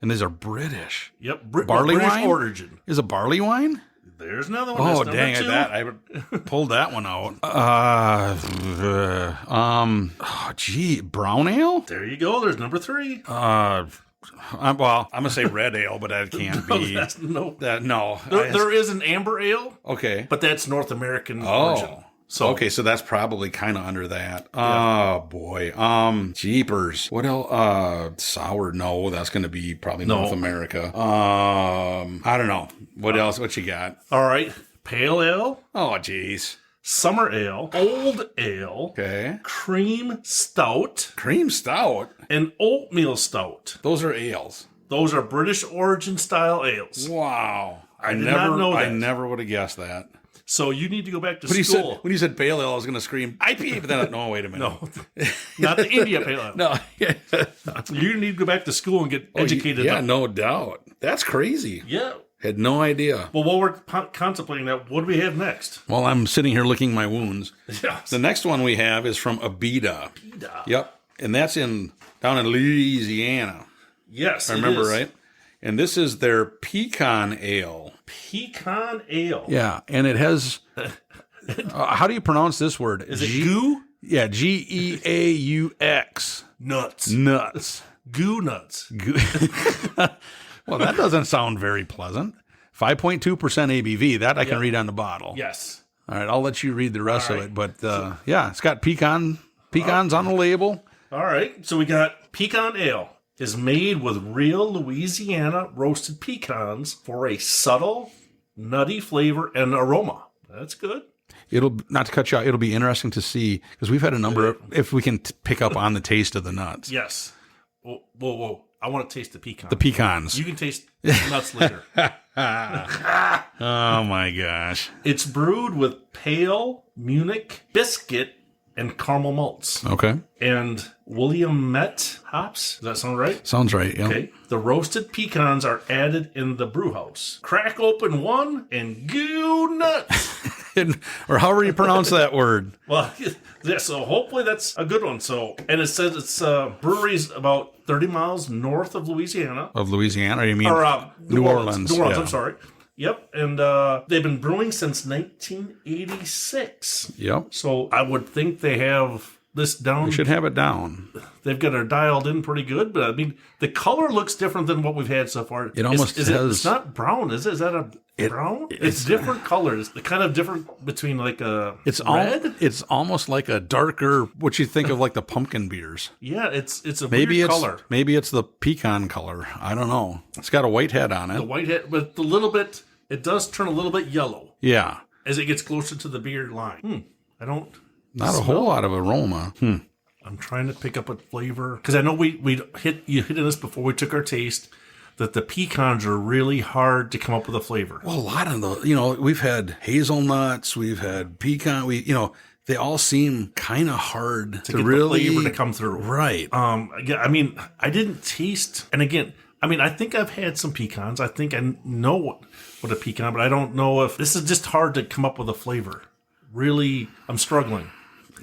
these are British. Yep. Barley British wine? origin. Is a barley wine? There's another one. Oh, That's dang! I pulled that one out. Brown ale. There you go. There's number 3. I'm gonna say red ale, but that can't be. No. There is an amber ale. Okay, but that's North American origin. So okay, so that's probably kind of under that. Yeah. Oh boy, jeepers! What else? Sour? No, that's going to be probably North America. I don't know. What else? What you got? All right, pale ale. Oh, geez. Summer ale, old ale, okay, cream stout, and oatmeal stout. Those are ales. Those are British origin style ales. Wow, I did not know that. I never would have guessed that. So you need to go back to school. When you said pale ale, I was going to scream IPA, but then no, wait a minute. No, not the India pale ale. No, you need to go back to school and get educated. Yeah, no doubt. That's crazy. Yeah. Had no idea. Well, while we're contemplating that, what do we have next? Well, I'm sitting here licking my wounds. Yes. The next one we have is from Abita. Yep. And that's down in Louisiana. Yes, I remember, right? And this is their pecan ale. Pecan ale. Yeah, and it has... how do you pronounce this word? Is it goo? Yeah, Geaux. Nuts. Goo nuts. Well, that doesn't sound very pleasant. 5.2% ABV. That I can read on the bottle. Yes. All right, I'll let you read the rest of it. But yeah, it's got pecans on the label. All right, so we got pecan ale. Is made with real Louisiana roasted pecans for a subtle, nutty flavor and aroma. That's good. Not to cut you out, it'll be interesting to see, because we've had a number of, if we can pick up on the taste of the nuts. Yes. Whoa. I want to taste the pecans. The pecans. You can taste the nuts later. Oh, my gosh. It's brewed with pale Munich biscuit and caramel malts. Okay. And Williamette hops. Does that sound right? Sounds right, yeah. Okay. The roasted pecans are added in the brew house. Crack open one and goo nuts. Or however you pronounce that word. Well, yeah, so hopefully that's a good one. So, and it says it's breweries about 30 miles north of Louisiana. Of Louisiana? Or you mean New Orleans. New Orleans, yeah. I'm sorry. Yep, and they've been brewing since 1986. Yep. So I would think they have this down. We should have it down. They've got it dialed in pretty good, but I mean, the color looks different than what we've had so far. It almost has. It's not brown, is it? Is that a brown? It's different colors. The kind of different between like a red. It's almost like a darker, what you think of like the pumpkin beers. Yeah, it's a weird color. Maybe it's the pecan color. I don't know. It's got a white head on it. The white head, but a little bit. It does turn a little bit yellow. Yeah. As it gets closer to the beer line. I don't. Not a whole lot of aroma. I'm trying to pick up a flavor because I know you hit this before we took our taste, that the pecans are really hard to come up with a flavor. Well, a lot of the, we've had hazelnuts, we've had pecan, they all seem kind of hard to get really the flavor to come through. Right. I mean, I didn't taste, and again, I mean, I think I've had some pecans. I think I know what a pecan, but I don't know if this is just hard to come up with a flavor. Really, I'm struggling.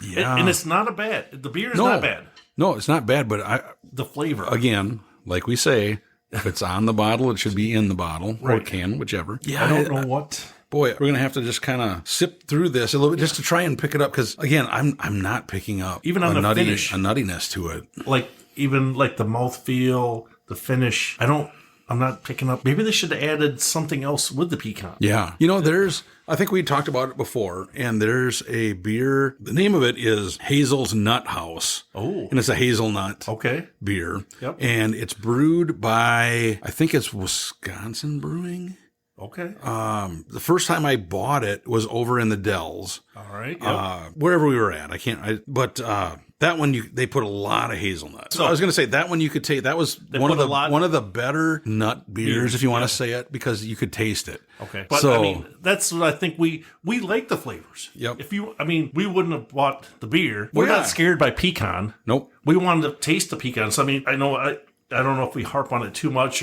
Yeah. And it's not the beer is not bad. No, it's not bad, but the flavor. Again, like we say, if it's on the bottle, it should be in the bottle or can, whichever. Yeah, I don't know what. Boy, we're going to have to just kind of sip through this a little bit just to try and pick it up. Because again, I'm not picking up even on the finish, a nuttiness to it. Even the mouthfeel, the finish. I'm not picking up. Maybe they should have added something else with the pecan. Yeah. I think we talked about it before, and there's a beer. The name of it is Hazel's Nut House. Oh. And it's a hazelnut beer. Yep. And it's brewed by, I think it's Wisconsin Brewing. Okay. The first time I bought it was over in the Dells. All right. Yep. Wherever we were at. But that one, they put a lot of hazelnut. So I was going to say that one you could take. That was one of the better nut beers, if you want to say it, because you could taste it. Okay. But I mean, that's what I think we like the flavors. Yep. We wouldn't have bought the beer. We're not scared by pecan. Nope. We wanted to taste the pecan. So I mean, I don't know if we harp on it too much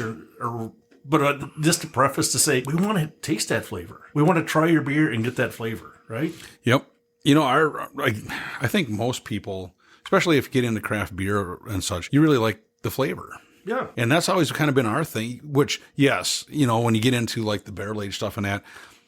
but just to preface to say, we want to taste that flavor. We want to try your beer and get that flavor, right? Yep. You know, I think most people, especially if you get into craft beer and such, you really like the flavor. Yeah. And that's always kind of been our thing, which, yes, you know, when you get into like the barrel aged stuff and that.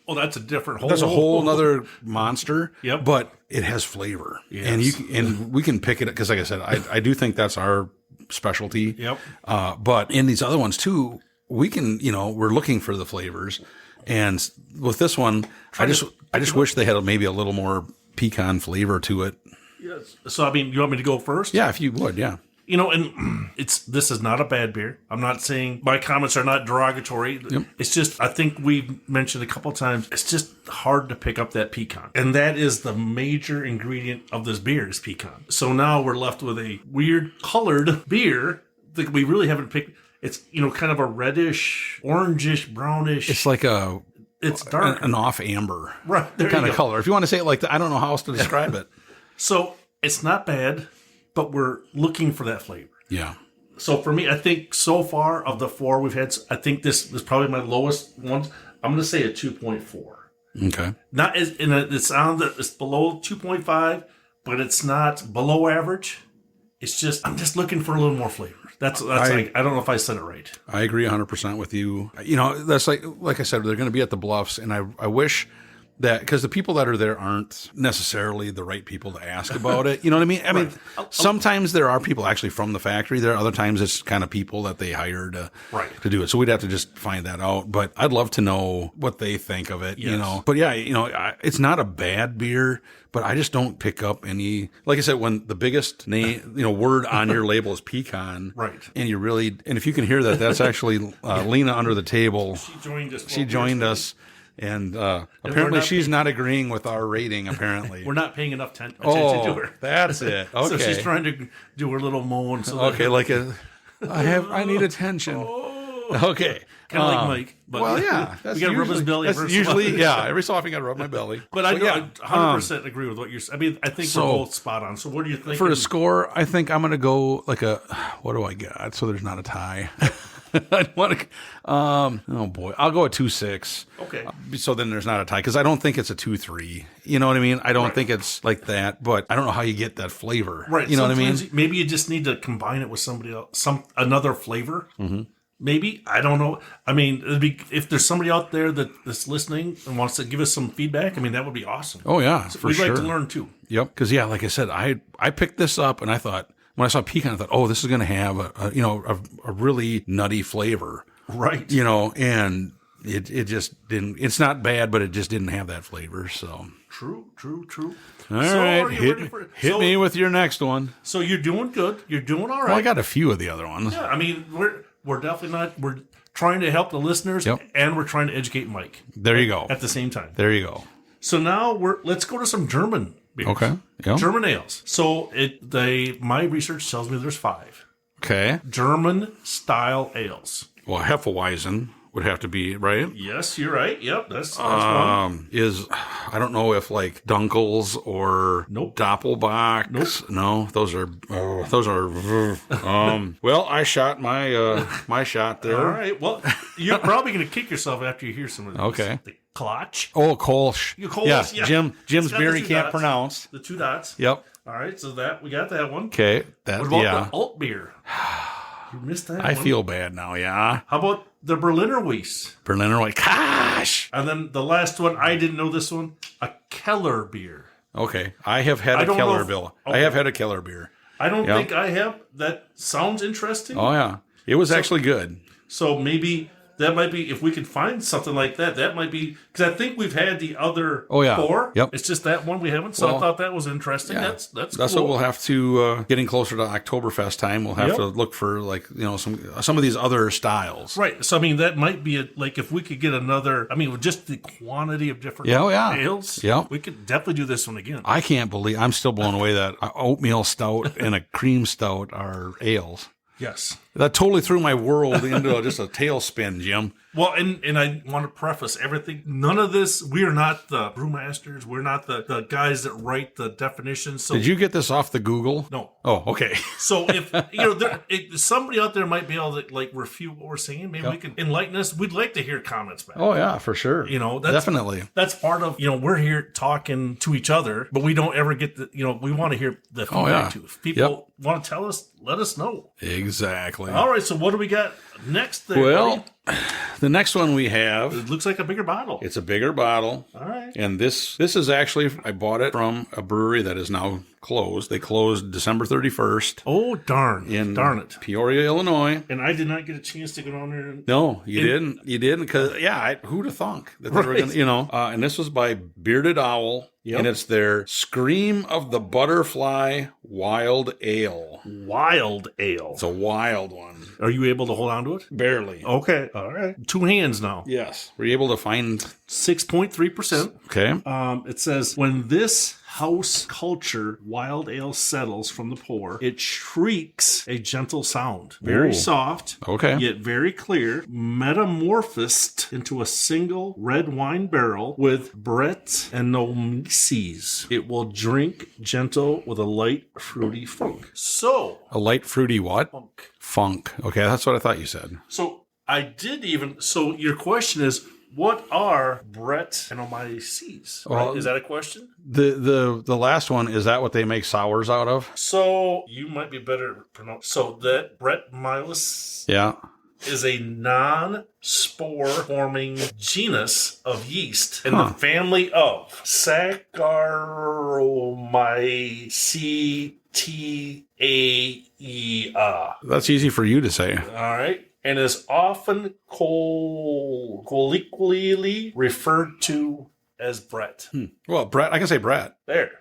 Well, that's a whole other monster. Yep. But it has flavor. Yes. And we can pick it, because like I said, I do think that's our specialty. Yep. But in these other ones too, we can, you know, we're looking for the flavors. And with this one, I just wish they had maybe a little more pecan flavor to it. Yes. So, I mean, you want me to go first? Yeah, if you would, yeah. You know, and this is not a bad beer. I'm not saying my comments are not derogatory. Yep. It's just, I think we've mentioned a couple of times, it's just hard to pick up that pecan. And that is the major ingredient of this beer is pecan. So now we're left with a weird colored beer that we really haven't picked. It's, you know, kind of a reddish, orangish, brownish. It's like it's dark. An off amber kind of color. If you want to say it like that, I don't know how else to describe it. So it's not bad, but we're looking for that flavor. Yeah. So for me, I think so far of the four we've had, I think this is probably my lowest one. I'm going to say a 2.4. Okay. Not as in it's on it's below 2.5, but it's not below average. It's just I'm just looking for a little more flavor. That's I don't know if I said it right. I agree 100% with you. You know, that's like I said, they're going to be at the Bluffs, and I wish that, because the people that are there aren't necessarily the right people to ask about it. You know what I mean? I mean, sometimes there are people actually from the factory there. Other times it's kind of people that they hire to do it. So we'd have to just find that out. But I'd love to know what they think of it, you know. But yeah, you know, it's not a bad beer, but I just don't pick up any, like I said, when the biggest name, you know, word on your label is pecan. Right. And and if you can hear that, that's actually Lena under the table. She joined us. And apparently she's not agreeing with our rating, apparently. We're not paying enough attention to her. That's it. Okay. So she's trying to do her little moan. So okay, I need attention. Okay. Kind of like Mike. But well, yeah. We got to rub his belly. That's usually, every so often I got to rub my belly. But I 100% agree with what you're saying. I mean, I think we're both spot on. So what do you think? For a score, I think I'm going to go like what do I got? So there's not a tie. I want to. Oh boy, I'll go a 2.6. Okay. So then there's not a tie, because I don't think it's a 2.3. You know what I mean? I don't think it's like that, but I don't know how you get that flavor. Right. You know what I mean? Maybe you just need to combine it with somebody else, another flavor. Mm-hmm. Maybe, I don't know. I mean, if there's somebody out there that's listening and wants to give us some feedback, I mean, that would be awesome. Oh yeah, for sure. We'd like to learn too. Yep. Because like I said, I picked this up and I thought, when I saw pecan, I thought, oh, this is going to have a really nutty flavor. Right. You know, and it just didn't. It's not bad, but it just didn't have that flavor. So true. All right, hit me with your next one. So you're doing good. You're doing all right. Well, I got a few of the other ones. Yeah, I mean, we're definitely not. We're trying to help the listeners, and we're trying to educate Mike. There you go. At the same time. There you go. So now let's go to some German beers. Okay. Yeah. German ales. So my research tells me there's 5. Okay. German style ales. Well, Hefeweizen would have to be, right? Yes, you're right. Yep, that's one. I don't know if like Dunkels or Doppelbocks. Nope. No, those are. Well, I shot my shot there. All right. Well, you're probably going to kick yourself after you hear some of these. Okay. The Klotch. Oh, Kolsch. Kolsch, yeah. Jim's beer he can't pronounce. The 2 dots. Yep. All right, so we got that one. Okay. What about the alt beer? You missed that one. I feel bad now, yeah. How about the Berliner Weiss? Berliner Weiss. Gosh! And then the last one, I didn't know this one, a Keller beer. Okay. I have had a Keller beer. Okay. I have had a Keller beer. I don't think I have. That sounds interesting. Oh, yeah. It was actually good. So maybe that might be, if we could find something like that, that might be, because I think we've had the other 4. Yep. It's just that one we haven't. So I thought that was interesting. Yeah. That's cool. What we'll have to, getting closer to Oktoberfest time, we'll have to look for like, some of these other styles. Right. So, I mean, that might be like if we could get another, I mean, with just the quantity of different ales, we could definitely do this one again. I can't believe, I'm still blown away that oatmeal stout and a cream stout are ales. Yes. That totally threw my world into just a tailspin, Jim. Well, and I want to preface everything. None of this, we are not the brewmasters. We're not the guys that write the definitions. So did you get this off the Google? No. Oh, okay. So if, somebody out there might be able to like refute what we're saying, maybe we can enlighten us. We'd like to hear comments back. Oh, yeah, for sure. Definitely. That's part of, we're here talking to each other, but we don't ever get we want to hear the feedback too. If people want to tell us, let us know. Exactly. All right, so what do we got next there? Well, the next one we have, it looks like a bigger bottle. It's a bigger bottle. All right. And this is actually, I bought it from a brewery that is now closed. They closed December 31st. Oh, darn it. Peoria, Illinois. And I did not get a chance to go down there. No, you didn't. You didn't because, who'd have thunk that they were going to, and this was by Bearded Owl. Yep. And it's their Scream of the Butterfly Wild Ale. Wild Ale. It's a wild one. Are you able to hold on to it? Barely. Okay. All right. 2 hands now. Yes. Were you able to find 6.3%? Okay. It says, when this house culture wild ale settles from the pour, it shrieks a gentle sound. Very soft, yet very clear, metamorphosed into a single red wine barrel with Brett and Nomices. It will drink gentle with a light fruity funk. So, a light fruity what? Funk. Okay, that's what I thought you said. So so your question is, what are Brett and Nomices? Right? Is that a question? The last one, is that what they make sours out of? So you might be better to pronounce. So that Brett Miles is a non-spore forming genus of yeast in the family of Saccharomycetaceae. That's easy for you to say. All right. And is often colloquially referred to as Brett. Well, Brett, I can say Brett. There.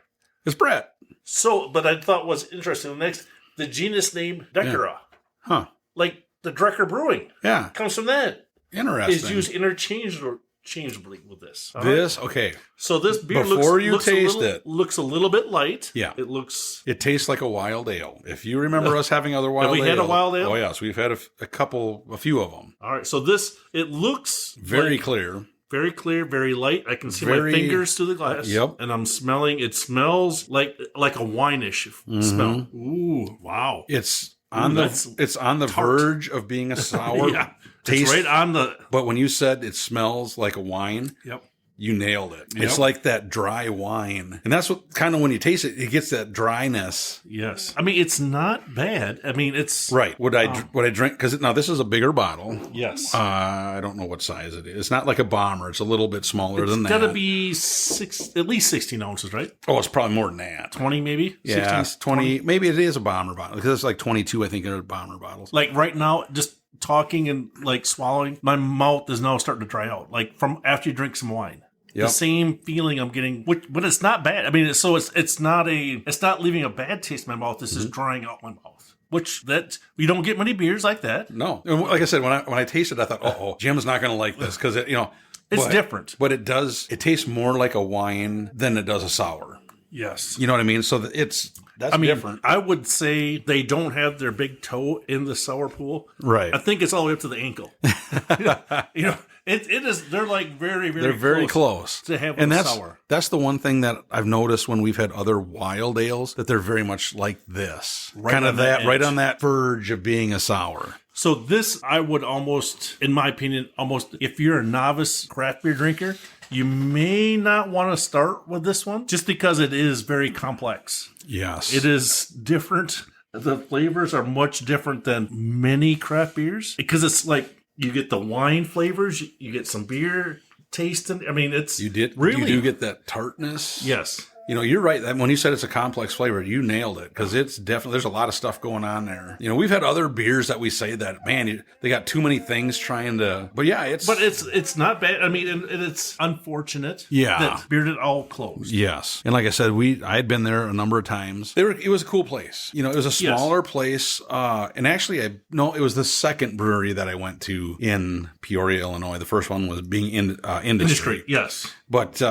It's Brett. So, but I thought was interesting. Next, the genus name Deckera. Huh. Like the Drecker Brewing. Yeah. Comes from that. Interesting. Is used interchangeably with this. Okay. So this beer looks a little bit light. Yeah. It tastes like a wild ale. If you remember us having other wild ale. Have we had a wild ale? Oh, yes. We've had a few of them. All right. So it looks very clear. Very clear, very light. I can see my fingers through the glass. Yep. And I'm smelling, it smells like a wine-ish smell. Ooh, wow. It's on the verge of being a sour. Yeah. Taste, it's right on the... But when you said it smells like a wine, you nailed it. Yep. It's like that dry wine. And that's what kind of when you taste it, it gets that dryness. Yes. I mean, it's not bad. I mean, it's... Right. Would I drink... Because now this is a bigger bottle. Yes. I don't know what size it is. It's not like a bomber. It's a little bit smaller than that. It's got to be at least 16 ounces, right? Oh, it's probably more than that. 20 maybe? Yeah, 20. Maybe it is a bomber bottle. Because it's like 22, I think, are bomber bottles. Like right now, just talking and like swallowing, my mouth is now starting to dry out. Like from after you drink some wine. Yep. The same feeling I'm getting, but it's not bad. I mean, it's not leaving a bad taste in my mouth. This is drying out my mouth. Which you don't get many beers like that. No, and like I said, when I tasted, I thought, Jim's not going to like this because it's different. But it tastes more like a wine than it does a sour. Yes, you know what I mean. So that's different. I would say they don't have their big toe in the sour pool. Right. I think it's all the way up to the ankle. It is. They're like very, very. They're very close to have sour. That's the one thing that I've noticed when we've had other wild ales that they're very much like this, right on that verge of being a sour. So this, I would almost, in my opinion, if you're a novice craft beer drinker, you may not want to start with this one just because it is very complex. Yes, it is different. The flavors are much different than many craft beers because it's like. You get the wine flavors. You get some beer tasting. I mean, you do get that tartness. Yes, You're right. That when you said it's a complex flavor, you nailed it, because it's definitely, there's a lot of stuff going on there. We've had other beers that we say that, man, they got too many things trying to, but yeah, it's not bad. I mean, and it's unfortunate that Bearded all closed. Yes. And like I said, I had been there a number of times. It was a cool place. It was a smaller place. And actually, it was the second brewery that I went to in Peoria, Illinois. The first one was being Industry. Yes. But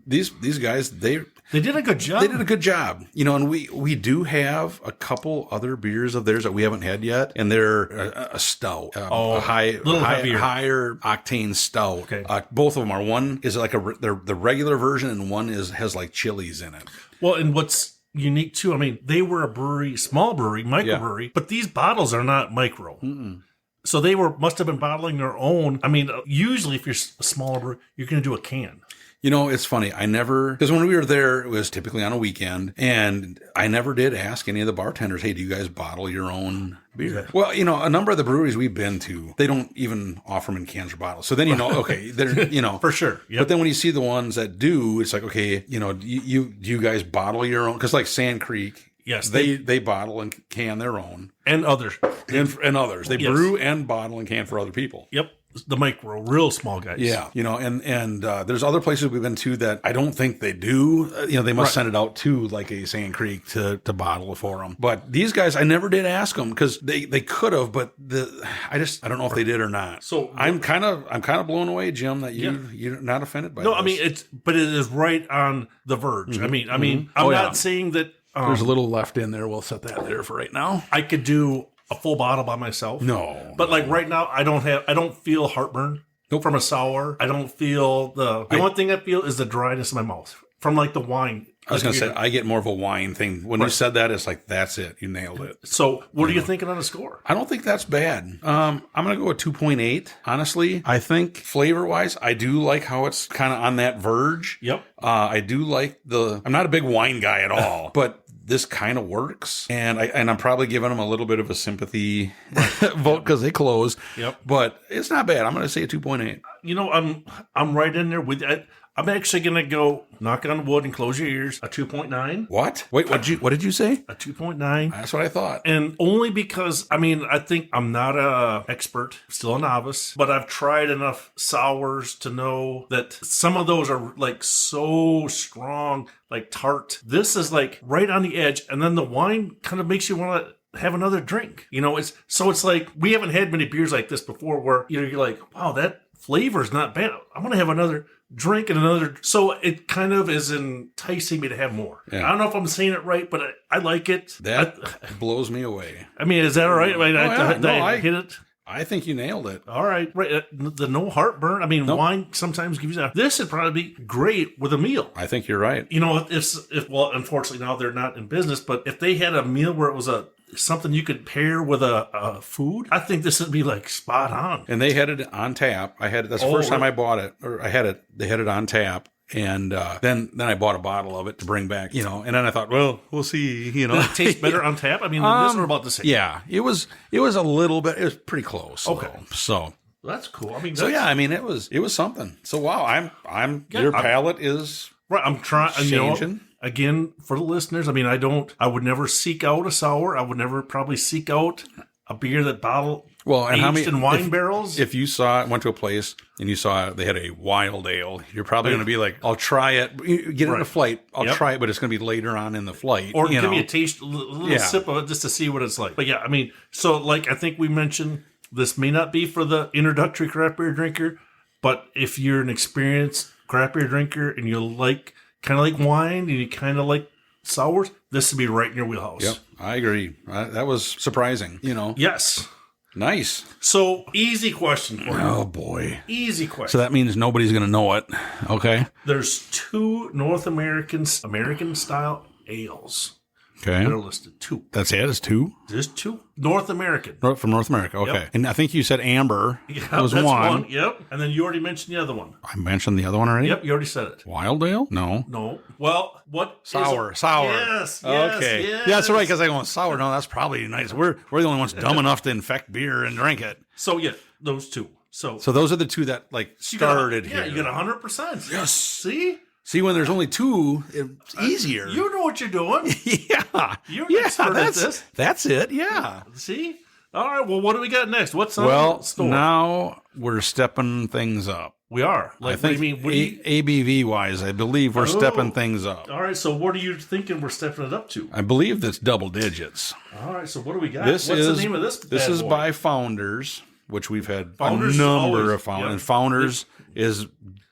these guys, they did a good job. They did a good job. And we do have a couple other beers of theirs that we haven't had yet, and they're a stout, a higher octane stout. Okay. Both of them are. One is like the regular version, and one has like chilies in it. Well, and what's unique too, I mean, they were a brewery, small brewery, microbrewery, but these bottles are not micro. Mm-mm. So they must have been bottling their own. I mean, usually if you're a smaller brewery, you're going to do a can. It's funny. Because when we were there, it was typically on a weekend, and I never did ask any of the bartenders, hey, do you guys bottle your own beer? Okay. Well, a number of the breweries we've been to, they don't even offer them in cans or bottles. So then, okay, they're, For sure. Yep. But then when you see the ones that do, it's like, okay, do you guys bottle your own? Because like Sand Creek, yes, they bottle and can their own. And others. And others. They brew and bottle and can for other people. Yep. The micro, real small guys. Yeah. And there's other places we've been to that I don't think they do. They must send it out to like a Sand Creek to bottle for them. But these guys, I never did ask them, because they could have, but I don't know if they did or not. So I'm kind of blown away, Jim, that you're not offended by this. No, I mean, but it is right on the verge. Mm-hmm. I mean, I'm not saying that there's a little left in there. We'll set that there for right now. I could do a full bottle by myself. No. But like right now, I don't feel heartburn from a sour. I don't feel the only thing I feel is the dryness in my mouth from like the wine. I was going to say, I get more of a wine thing. When you said that, it's like, that's it. You nailed it. So what are you thinking on a score? I don't think that's bad. I'm going to go with 2.8. Honestly, I think flavor-wise, I do like how it's kind of on that verge. Yep. I do like I'm not a big wine guy at all, but this kind of works, and I'm probably giving them a little bit of a sympathy vote because they closed. Yep. But it's not bad. I'm going to say a 2.8. I'm right in there with it. I'm actually going to go, knock on wood and close your ears, a 2.9. What? Wait, what did you say? A 2.9. That's what I thought. And only because, I think I'm not a expert, still a novice, but I've tried enough sours to know that some of those are like so strong, like tart. This is like right on the edge, and then the wine kind of makes you want to have another drink. It's like, we haven't had many beers like this before where you're like, wow, that flavor is not bad. I want to have another drink and another. So it kind of is enticing me to have more. Yeah. I don't know if I'm saying it right, but I like it. That blows me away. I mean, is that all right? I hit it. I think you nailed it. All right. Right. The no heartburn. I mean, wine sometimes gives you that. This would probably be great with a meal. I think you're right. Well, unfortunately now they're not in business, but if they had a meal where it was something you could pair with a food, I think this would be like spot on. And they had it on tap. That's the first time I bought it, or I had it. They had it on tap. And then I bought a bottle of it to bring back, and then I thought, well, we'll see, Does it taste better on tap? I mean, this we're about to say. Yeah, it was a little bit. It was pretty close. Okay, though, so that's cool. I mean, it was something. So wow, your palate is right. I'm trying. Changing. Again, for the listeners, I would never seek out a sour. I would never probably seek out a beer that aged in wine barrels. If you went to a place and you saw they had a wild ale, you're probably going to be like, I'll try it. Get it in a flight. I'll try it, but it's going to be later on in the flight. Or give me a taste, a little sip of it just to see what it's like. But yeah, so like I think we mentioned, this may not be for the introductory craft beer drinker, but if you're an experienced craft beer drinker and you kind of like wine and you kind of like sours, this would be right in your wheelhouse. Yep, I agree. That was surprising, Yes. Nice. So, easy question for you. Oh, boy. Easy question. So that means nobody's going to know it. Okay. There's 2 American-style ales. Okay. That are listed. 2. That's it? It's 2? There's 2. North American. From North America. Okay. Yep. And I think you said amber. Yeah, was that's one. Yep. And then you already mentioned the other one. I mentioned the other one already? Yep, you already said it. Wild ale? No. Well, what? Sour. Yes. Okay. Yes. Yeah, that's right, because I go sour. No, that's probably nice. We're the only ones dumb enough to infect beer and drink it. So, yeah, those 2. So those are the 2 that started here. Yeah, you got 100%. Yes. See? See, when there's only two, it's easier. You know what you're doing. Yeah. You're an expert at this. That's it, yeah. See? All right, well, what do we got next? What's on the store? Now we're stepping things up. We are. Like, I think ABV-wise, I believe we're stepping things up. All right, so what are you thinking we're stepping it up to? I believe that's double digits. All right, so what do we got? What's the name of this? This is boy? by Founders, which we've had Founders a number always, of Founders. yep. And Founders is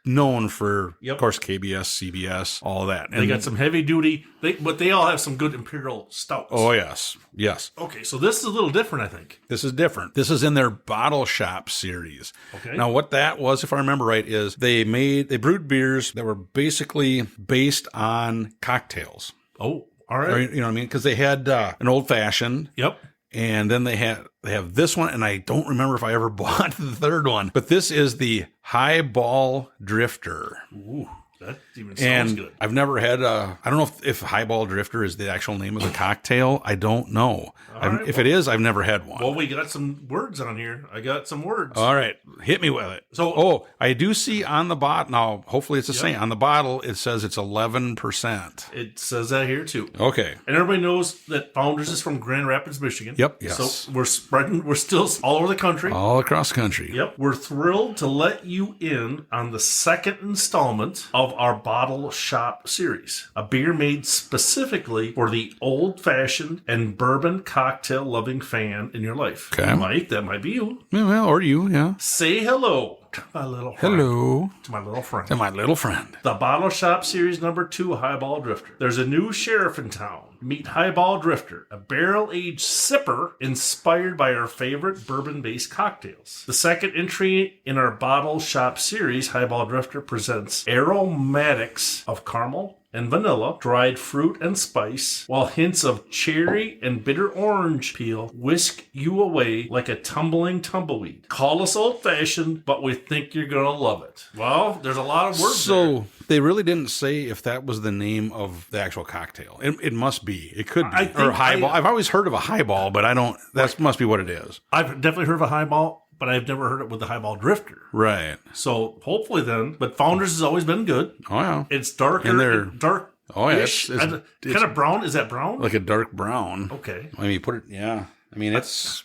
known for, Yep. of course, KBS, CBS, all that. They got some heavy duty, but they all have some good imperial stouts. Oh, yes. Yes. Okay, so this is a little different, I think. This is different. This is in their bottle shop series. Okay. Now, what that was, if I remember right, is they brewed beers that were basically based on cocktails. Oh, all right. Or, you know what I mean? Because they had an old fashioned. Yep. And then they have this one, and I don't remember if I ever bought the third one. But this is the Highball Drifter. Ooh, that even sounds good. I've never had I don't know if Highball Drifter is the actual name of the cocktail. I don't know. If it is, I've never had one. Well, we got some words on here. I got some words. All right. Hit me with it. So, I do see on the bottle, now hopefully it's the same. On the bottle, it says it's 11%. It says that here too. Okay. And everybody knows that Founders is from Grand Rapids, Michigan. Yep. Yes. So we're still all over the country. All across the country. Yep. We're thrilled to let you in on the second installment of our Bottle Shop series, a beer made specifically for the old-fashioned and bourbon cocktail-loving fan in your life. Okay. Mike, that might be you. Yeah, well, or you, yeah. Say hello to my little friend. Hello. To my little friend. To my little friend. The Bottle Shop Series number 2, Highball Drifter. There's a new sheriff in town. Meet Highball Drifter, a barrel-aged sipper inspired by our favorite bourbon-based cocktails. The second entry in our Bottle Shop Series, Highball Drifter, presents aromatics of caramel and vanilla, dried fruit and spice, while hints of cherry and bitter orange peel whisk you away like a tumbling tumbleweed. Call us old-fashioned, but we think you're going to love it. Well, there's a lot of words there. So they really didn't say if that was the name of the actual cocktail. It must be. It could be. Or Highball. I've always heard of a Highball, but I don't. That must be what it is. I've definitely heard of a Highball, but I've never heard it with the Highball Drifter. Right. So hopefully then, but Founders has always been good. Oh, yeah. It's darker. And they're dark. Oh, yeah. It's kind of brown. Is that brown? Like a dark brown. Okay. I mean, you put it, yeah. I mean, it's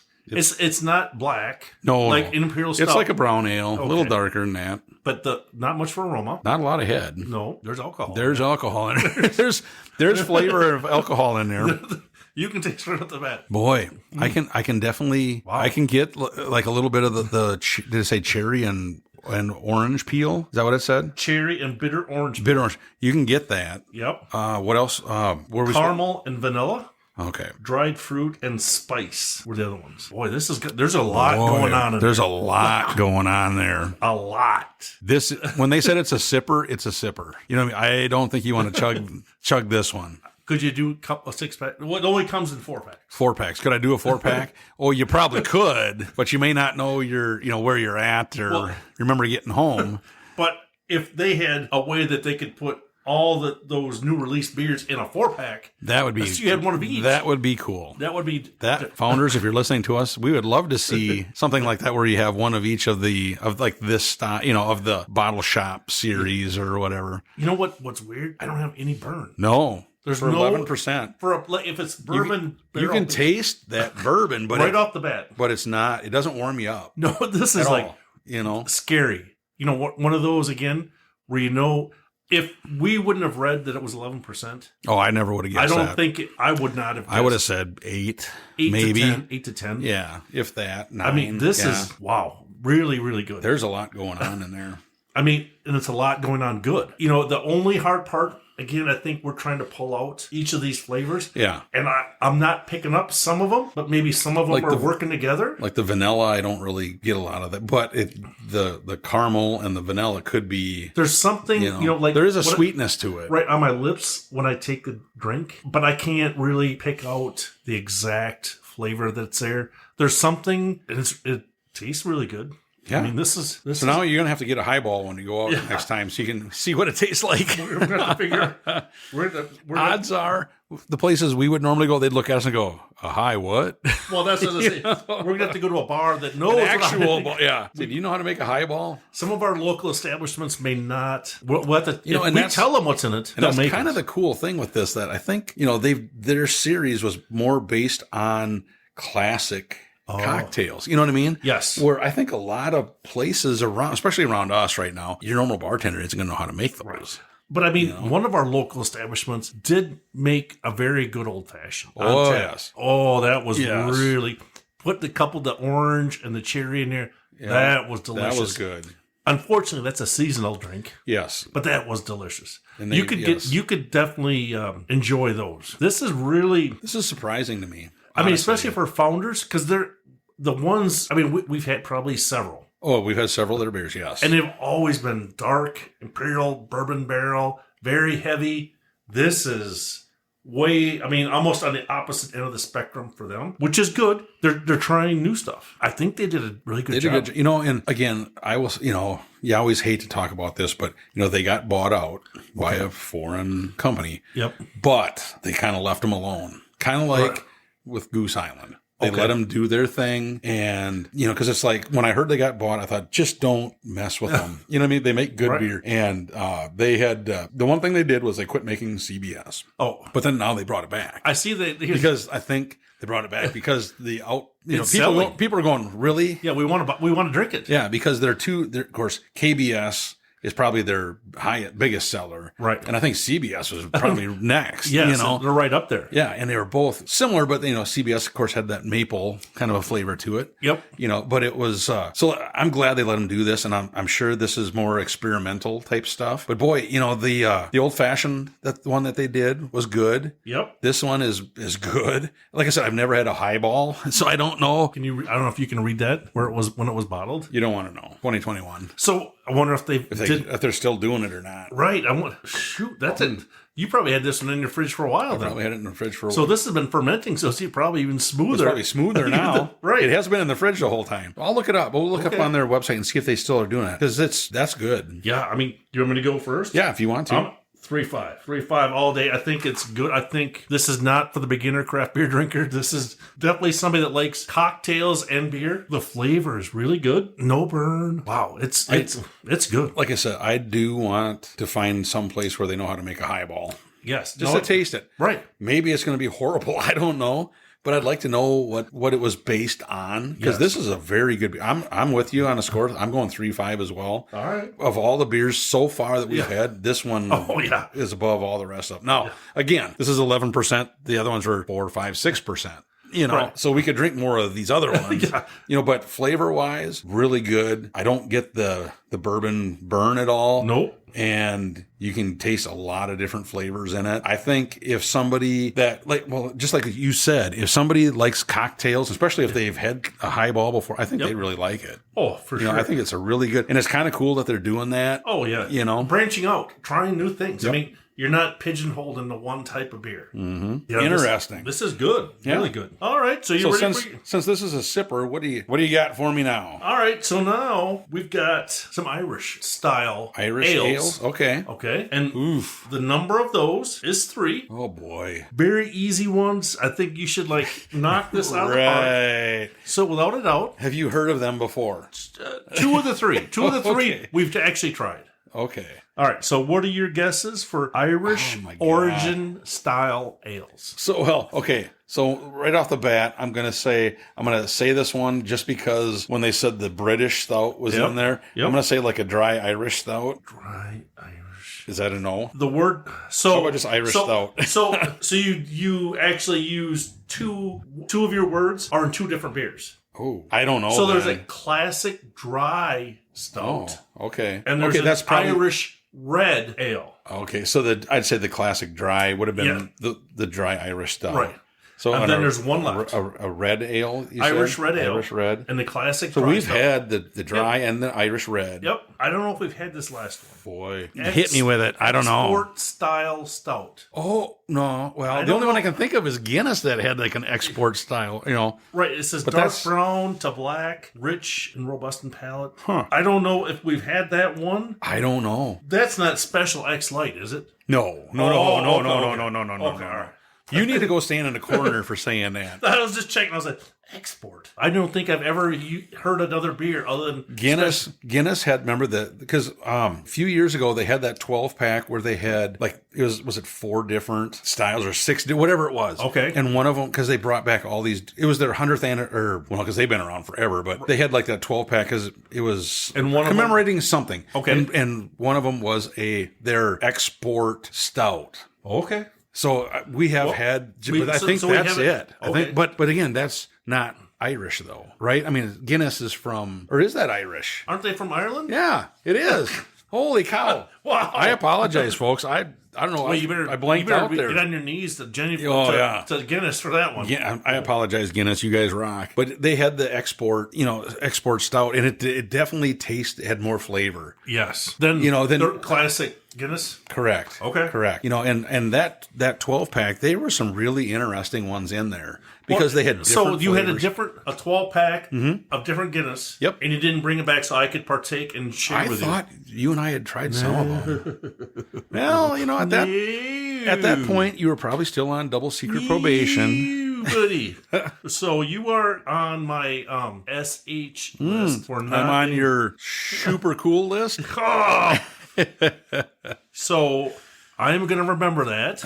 not black. No. Like an Imperial Stout. It's like a brown ale. Okay. A little darker than that. But not much for aroma. Not a lot of head. No, there's alcohol. There's alcohol in it. There's flavor of alcohol in there. You can taste right off the bat. Boy, I can definitely, wow. I can get like a little bit of did it say cherry and orange peel? Is that what it said? Cherry and bitter orange. Bitter orange. You can get that. Yep. What else? Caramel and vanilla. Okay. Dried fruit and spice were the other ones. Boy, this is good. There's a lot going on in There's a lot going on there. A lot. When they said it's a sipper, it's a sipper. You know what I mean? I don't think you want to chug this one. Could you do a 6-pack? Well, it only comes in 4-packs. 4-packs. Could I do a 4-pack? Oh, you probably could, but you may not know where you're at or remember getting home. But if they had a way that they could put all those new release beers in a 4-pack, that would be. You had one of each. That would be cool. That would be Founders. If you're listening to us, we would love to see something like that where you have one of each of this style, of the Bottle Shop series or whatever. You know what's weird? I don't have any burn. No. There's for no 11%. If it's bourbon, you can taste that bourbon, but right off the bat. But it's not. It doesn't warm you up. No, this is like scary. One of those again where if we wouldn't have read that it was 11%. Oh, I never would have guessed that. I don't think I would not have. I would have said 8 maybe 8 to 10. Yeah, if that. 9, I mean, this is really, really good. There's a lot going on in there. I mean, and it's a lot going on good. The only hard part, again, I think we're trying to pull out each of these flavors. Yeah. And I'm not picking up some of them, but maybe some of them are working together. Like the vanilla, I don't really get a lot of that. But the caramel and the vanilla could be... There's something, like... There is a sweetness to it. Right on my lips when I take the drink, but I can't really pick out the exact flavor that's there. There's something, and it tastes really good. I mean, this is now you're going to have to get a highball when you go out next time so you can see what it tastes like. We're going to have to figure Odds are the places we would normally go, they'd look at us and go, a high what? Well, that's what I say. We're going to have to go to a bar that knows an actual ball. Yeah. Do you know how to make a highball? Some of our local establishments may not. We'll have to, and we tell them what's in it. And that's kind of the cool thing with this, that I think, their series was more based on classic cocktails. You know what I mean? Yes. Where I think a lot of places around, especially around us right now, your normal bartender isn't going to know how to make those. Right. But I mean, one of our local establishments did make a very good old fashioned. Oh, yes. Oh, that was really, put the orange and the cherry in there. Yeah, that was delicious. That was good. Unfortunately, that's a seasonal drink. Yes. But that was delicious. And you could definitely enjoy those. This is surprising to me. I mean, especially for founders, because they're the ones, I mean, we've had probably several. Oh, we've had several of their beers, yes. And they've always been dark, imperial, bourbon barrel, very heavy. This is almost on the opposite end of the spectrum for them, which is good. They're trying new stuff. I think they did a really good job. And again, I was, you always hate to talk about this, but, they got bought out by a foreign company. Yep. But they kind of left them alone. Kind of like with Goose Island. They let them do their thing. And, because it's like when I heard they got bought, I thought, just don't mess with them. You know what I mean? They make good beer. And they had, the one thing they did was they quit making CBS. Oh. But then now they brought it back. I see that. Because I think they brought it back because people are going, really? Yeah, we want to drink it. Yeah, because of course, KBS is probably their biggest seller. Right. And I think CBS was probably next. Yes, they're right up there. Yeah, and they were both similar, but, CBS, of course, had that maple kind of a flavor to it. Yep. But it was, so I'm glad they let them do this, and I'm sure this is more experimental type stuff. But boy, the old-fashioned, the one that they did was good. Yep. This one is good. Like I said, I've never had a highball, so I don't know. I don't know if you can read that, when it was bottled. You don't want to know. 2021. So I wonder if if they're still doing it or not. Right. That's it. You probably had this one in your fridge for a while. I probably had it in the fridge for a while. So this has been fermenting, so it's probably even smoother. It's probably smoother now. Right. It has been in the fridge the whole time. I'll look it up. We'll look up on their website and see if they still are doing it. Because that's good. Yeah. I mean, do you want me to go first? Yeah, if you want to. 3.5 all day. I think it's good. I think this is not for the beginner craft beer drinker. This is definitely somebody that likes cocktails and beer. The flavor is really good. No burn. Wow, it's good. Like I said, I do want to find some place where they know how to make a highball. Yes, just to taste it. Right. Maybe it's going to be horrible. I don't know. But I'd like to know what it was based on, because this is a very good beer. I'm with you on a score. I'm going 3.5 as well. All right. Of all the beers so far that we've had, this one is above all the rest of them. Now, again, this is 11%. The other ones were 4, 5, 6%. So we could drink more of these other ones. But flavor-wise, really good. I don't get the bourbon burn at all. Nope. And you can taste a lot of different flavors in it. I think if somebody just like you said, if somebody likes cocktails, especially if they've had a highball before, I think they'd really like it. Oh, for sure. I think it's a really good, and it's kind of cool that they're doing that. Oh, yeah. Branching out, trying new things. Yep. I mean, you're not pigeonholed into one type of beer. Mm-hmm. Interesting. This is good. Yeah. Really good. All right. So you're ready since this is a sipper, what do you got for me now? All right. So now we've got some Irish style ales. Okay. And the number of those is 3. Oh boy. Very easy ones. I think you should knock this out of the park. Right. So without a doubt. Have you heard of them before? 2 of the 3. 2 of the 3 we've actually tried. Okay. All right. So what are your guesses for Irish origin style ales? So right off the bat, I'm going to say this one just because when they said the British stout was in there, I'm going to say like a dry Irish stout. Dry Irish. Is that a no? The word. So how about just Irish stout? So you actually use two of your words are in 2 different beers. Oh, I don't know. So there's a classic dry stout. Oh, okay. And there's that's probably Irish red ale. Okay, so I'd say the classic dry would have been the dry Irish stout. Right. So and then there's one left. A red ale, you Irish said? red ale. Irish red. And the classic So dry we've stout. had the dry and the Irish red. Yep. I don't know if we've had this last one. Boy. Hit me with it. I don't know. Export-style stout. Oh, no. Well, the only one I can think of is Guinness that had like an export style, Right. It says dark brown to black, rich and robust in palate. Huh. I don't know if we've had that one. I don't know. That's not Special X Light, is it? No. Okay, No. all right. You need to go stand in the corner for saying that. I was just checking. I was like, export. I don't think I've ever heard another beer other than Guinness. Guinness had, remember that, because a few years ago they had that 12-pack where they had like, was it 4 different styles or 6, whatever it was. Okay. And one of them, because they brought back all these, it was their 100th anniversary, because they've been around forever, but they had like that 12-pack because it was commemorating something. Okay. And one of them was their export stout. Okay. So we have had, but I think that's it. Okay. I think, but again, that's not Irish though, right? I mean, Guinness is from, or is that Irish? Aren't they from Ireland? Yeah, it is. Holy cow! Wow. I apologize, folks. I don't know. Well, I blanked out there. Get on your knees to Jennifer to Guinness for that one. Yeah, I apologize, Guinness. You guys rock. But they had the export stout, and it definitely had more flavor. Yes. Then classic Guinness. Correct. Okay. Correct. And that 12-pack, there were some really interesting ones in there because they had different. So you flavors. had a 12-pack of different Guinness. Yep. And you didn't bring it back so I could partake and share with you. I thought you and I had tried some of them. Well, at that point, you were probably still on double secret probation. Buddy. So you are on my SH list for not. I'm on your super cool list. So I'm going to remember that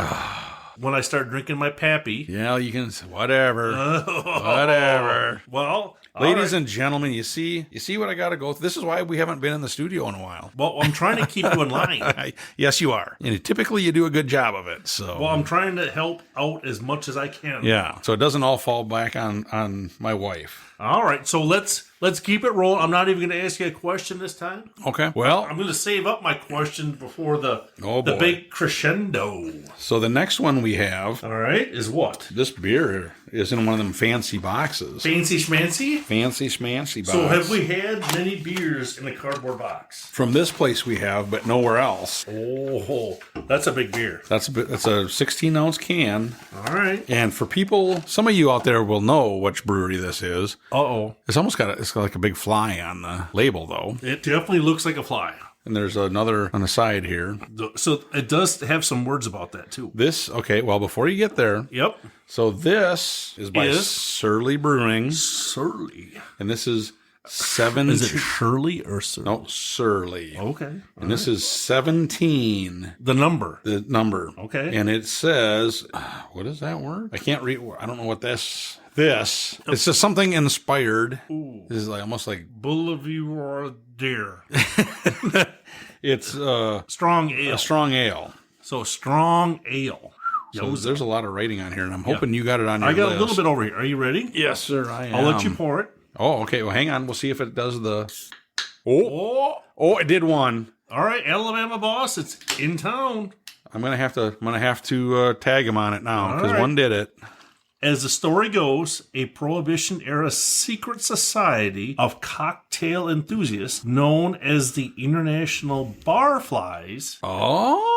when I start drinking my Pappy. Yeah, you can, whatever. Whatever. Well, ladies and gentlemen, you see what I got to go through. This is why we haven't been in the studio in a while. Well, I'm trying to keep you in line. Yes, you are. And typically you do a good job of it. So, well, I'm trying to help out as much as I can. Yeah, so it doesn't all fall back on my wife. All right, so let's keep it rolling. I'm not even going to ask you a question this time. Okay. Well, I'm going to save up my question before the boy. big crescendo. So the next one we have, all right, is what? This beer is in one of them fancy boxes. Fancy schmancy? Fancy schmancy box. So have we had many beers in a cardboard box? From this place we have, but nowhere else. Oh, that's a big beer. That's a 16-ounce can. All right. And for people, some of you out there will know which brewery this is. Uh-oh. It's almost got like a big fly on the label, though. It definitely looks like a fly. And there's another on the side here. So it does have some words about that, too. Okay, well, before you get there. Yep. So this is by Surly Brewing. Surly. And this is 17. Is it Shirley or Surly? No, Surly. Okay. And this is 17. The number. Okay. And it says, what is that word? I can't read. I don't know what this. It's just something inspired. Ooh. This is like almost like Boulevardier. It's strong ale. A strong ale. So strong ale. So there's a lot of writing on here, and I'm hoping you got it on your list. I got list. a little bit over here. Are you ready? Yes, sir. I am. I'll let you pour it. Oh, okay. Well, hang on. We'll see if it does the. Oh! It did one. All right, Alabama boss. It's in town. I'm gonna have to tag him on it now because one did it. As the story goes, a Prohibition-era secret society of cocktail enthusiasts known as the International Barflies. Oh.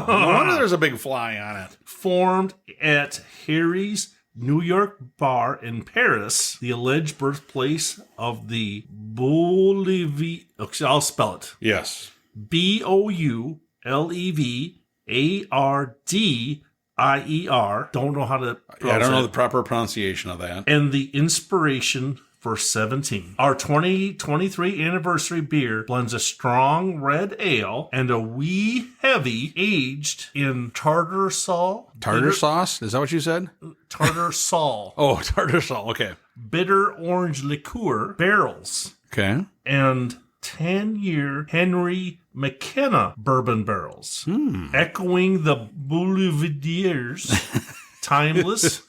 No wonder there's a big fly on it. Formed at Harry's New York bar in Paris, the alleged birthplace of the I'll spell it. Yes. Boulevard. IER. Don't know how to pronounce I don't know the proper pronunciation of that. And the inspiration for 17. Our 2023 anniversary beer blends a strong red ale and a wee heavy aged in tartar sauce. Tartar sauce? Is that what you said? Tartar sauce. Oh, tartar sauce. Okay. Bitter orange liqueur barrels. Okay. And 10-year Henry McKenna bourbon barrels, echoing the Boulevardier's timeless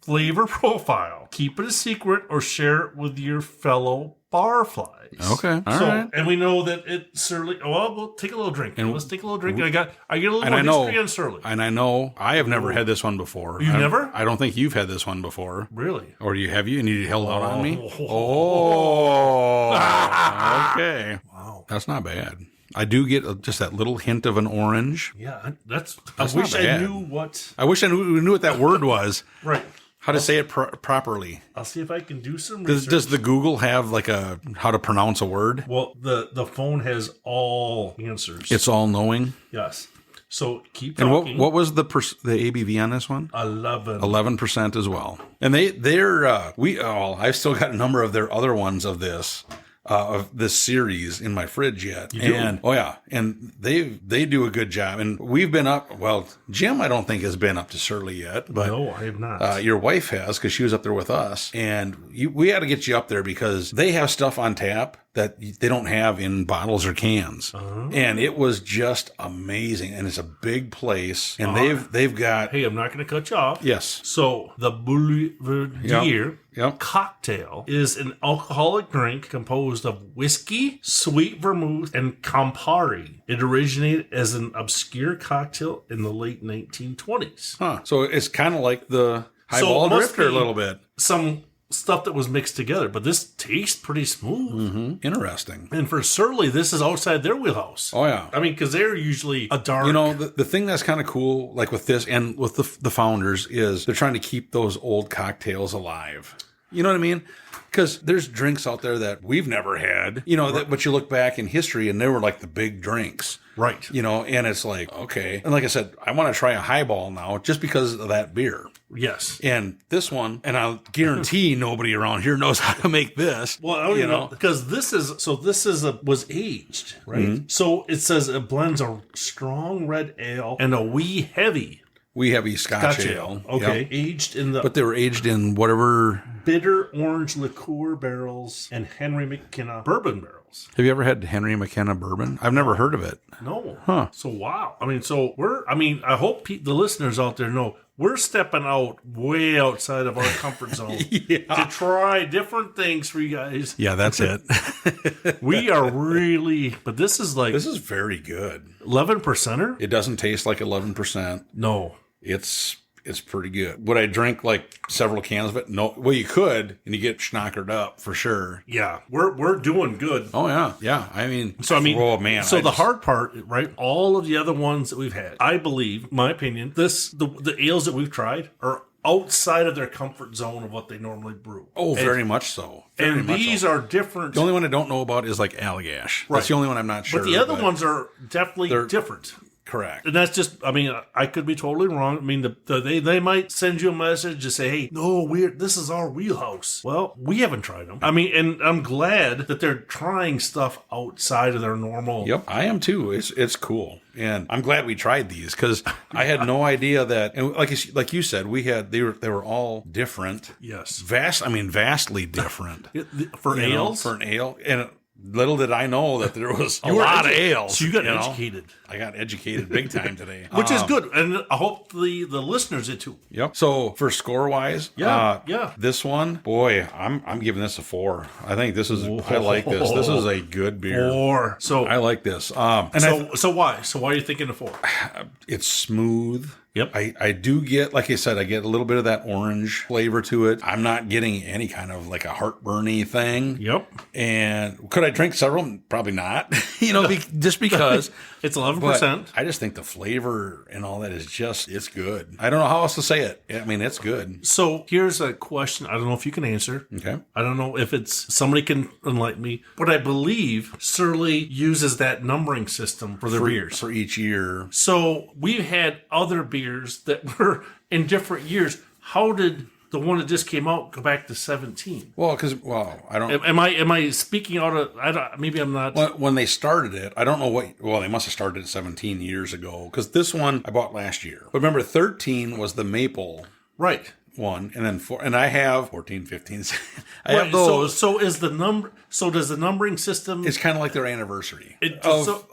flavor profile. Keep it a secret or share it with your fellow barflies. Okay. All right. And we know that it Surly. Well, we'll take a little drink. Let's take a little drink. I get a little And more history on Surly. And I know I have never had this one before. You never? I don't think you've had this one before. Really? Or have you? And you held out on me? Oh. Okay. Wow. That's not bad. I do get just that little hint of an orange. Yeah, That's I wish not I bad. knew what. I wish I knew what that word was. Right. How to say it properly. I'll see if I can do some research. Does the Google have like a how to pronounce a word? Well, the phone has all answers. It's all knowing. Yes. So keep And talking. what was the ABV on this one? 11% as well. And I've still got a number of their other ones of this series in my fridge yet. You do? And they do a good job. And we've been up. Well, Jim, I don't think has been up to Surly yet, but no, I have not. your wife has because she was up there with us, and we had to get you up there because they have stuff on tap that they don't have in bottles or cans. And it was just amazing. And it's a big place. And they've got... Hey, I'm not going to cut you off. Yes. So the Boulevardier Yep. cocktail is an alcoholic drink composed of whiskey, sweet vermouth, and Campari. It originated as an obscure cocktail in the late 1920s. Huh. So it's kind of like the Highball Drifter a little bit. Some stuff that was mixed together, but this tastes pretty smooth. Mm-hmm. Interesting. And for Surly, this is outside their wheelhouse. Oh, yeah. I mean, because they're usually a dark... You know, the thing that's kind of cool, like with this and with the founders, is they're trying to keep those old cocktails alive. You know what I mean? Because there's drinks out there that we've never had, but you look back in history and they were like the big drinks. Right. And it's like, okay. And like I said, I want to try a Highball now just because of that beer. Yes. And this one, and I'll guarantee nobody around here knows how to make this. Well, I don't know. Because this was aged, right? Mm-hmm. So it says it blends a strong red ale and a wee heavy Scotch ale. Okay. Yep. Aged But they were aged in whatever... bitter orange liqueur barrels and Henry McKenna bourbon barrels. Have you ever had Henry McKenna bourbon? I've never heard of it. No. Huh. So, wow. I mean, I hope the listeners out there know we're stepping out way outside of our comfort zone to try different things for you guys. Yeah, that's it. We are really, but this is very good. 11%er? It doesn't taste like 11%. No. It's pretty good. Would I drink like several cans of it? No. Well, you could, and you get schnockered up for sure. Yeah, we're doing good. Oh yeah, yeah. I mean, oh man. So the hard part, right? All of the other ones that we've had, I believe, my opinion, the ales that we've tried are outside of their comfort zone of what they normally brew. Oh, very much so. These are different. The only one I don't know about is like Allagash. Right. That's the only one I'm not sure. But the other ones are definitely different. Correct. And that's just, I mean, I could be totally wrong. I mean, they might send you a message to say, hey, no, this is our wheelhouse. Well, we haven't tried them. I mean, and I'm glad that they're trying stuff outside of their normal. Yep, I am too. It's cool. And I'm glad we tried these because I had no idea that, and like you said, they were all different. Yes. Vastly different. For ales? For an ale. And little did I know that there was a lot of ales. So you got educated. I got educated big time today. Which is good. And I hope the listeners did too. Yep. So for score-wise, this one, boy, I'm giving this a 4. I think this is, I like this. This is a good beer. 4. So I like this. So why? So why are you thinking a 4? It's smooth. Yep. I do get, like I said, I get a little bit of that orange flavor to it. I'm not getting any kind of like a heartburny thing. Yep. And could I drink several? Probably not. Just because. It's 11%. But I just think the flavor and all that is it's good. I don't know how else to say it. I mean, it's good. So here's a question. I don't know if you can answer. Okay. I don't know if somebody can enlighten me, but I believe Surly uses that numbering system for their beers. For each year. So we've had other beers that were in different years. How did the one that just came out go back to 17? Well, I don't... Am I speaking out of... maybe I'm not... When they started it, I don't know what... Well, they must have started it 17 years ago, because this one I bought last year. But remember, 13 was the maple... Right. One, and then 4... And I have 14, 15... I have those. So does the numbering system... It's kind of like their anniversary. Of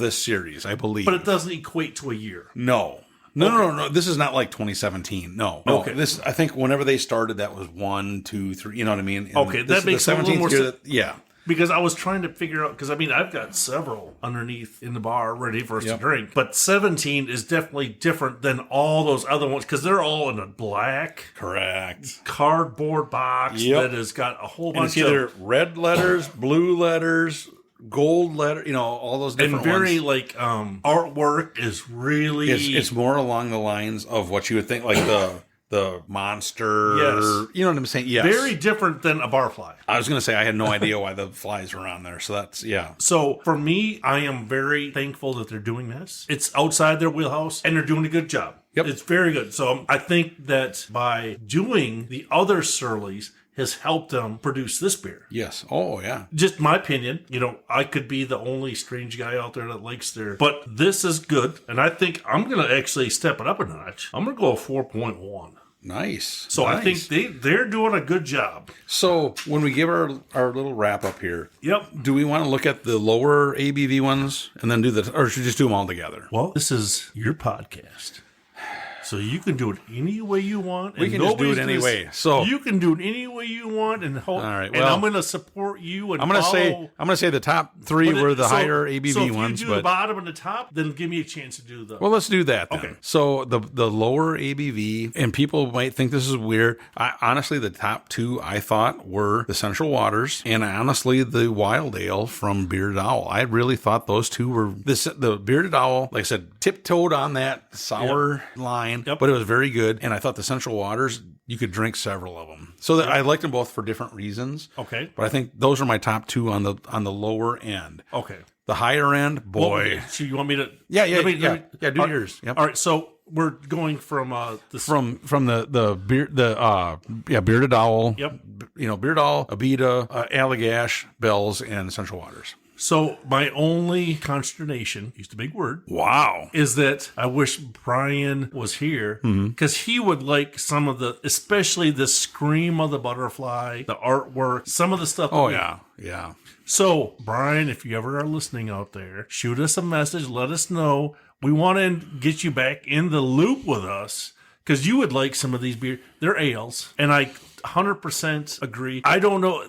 this series, I believe. But it doesn't equate to a year. No. No. This is not like 2017. No. Okay. This, I think whenever they started, that was 1, 2, 3. You know what I mean? And Okay, that makes a little more sense. Yeah. Because I was trying to figure out, because I mean, I've got several underneath in the bar ready for us to drink, but 17 is definitely different than all those other ones because they're all in a black, correct, cardboard box that has got a whole bunch of either red letters, blue letters, gold letter, all those different and very ones. Artwork is really it's more along the lines of what you would think, like the monster. Yes. You know what I'm saying? Yes. Very different than a barfly. I was going to say I had no idea why the flies were on there. So that's, So for me, I am very thankful that they're doing this. It's outside their wheelhouse and they're doing a good job. Yep. It's very good. So I think that by doing the other Surly's has helped them produce this beer. Yes. Oh, yeah. Just my opinion. I could be the only strange guy out there that likes their... But this is good. And I think I'm going to actually step it up a notch. I'm going to go 4.1. Nice. So I think they're doing a good job. So when we give our little wrap up here, Yep. do we want to look at the lower ABV ones and then or should we just do them all together? Well, this is your podcast. So you can do it any way you want. We can just do it anyway. So you can do it any way you want, and all right. Well, and I'm going to support you. And I'm going to say the top 3 were the higher ABV so if ones. you do the bottom and the top, then give me a chance to do the. Well, let's do that then. Okay. So the lower ABV, and people might think this is weird. Honestly, the top 2 I thought were the Central Waters and honestly the Wild Ale from Bearded Owl. I really thought those 2 were the Bearded Owl. Like I said, tiptoed on that sour line. But it was very good. And I thought the Central Waters, you could drink several of them. So I liked them both for different reasons. Okay. But I think those are my top 2 on the lower end. Okay. The higher end, boy. So you want me to? Yeah. Do yours. Yep. All right. So we're going from the Bearded Owl. Yep. Bearded Owl, Abita, Allagash, Bells, and Central Waters. So my only consternation, used a big word. Wow. Is that I wish Brian was here because he would like some of especially the scream of the butterfly, the artwork, some of the stuff. Oh, yeah. So, Brian, if you ever are listening out there, shoot us a message. Let us know. We want to get you back in the loop with us because you would like some of these beers. They're ales. And I 100% agree. I don't know,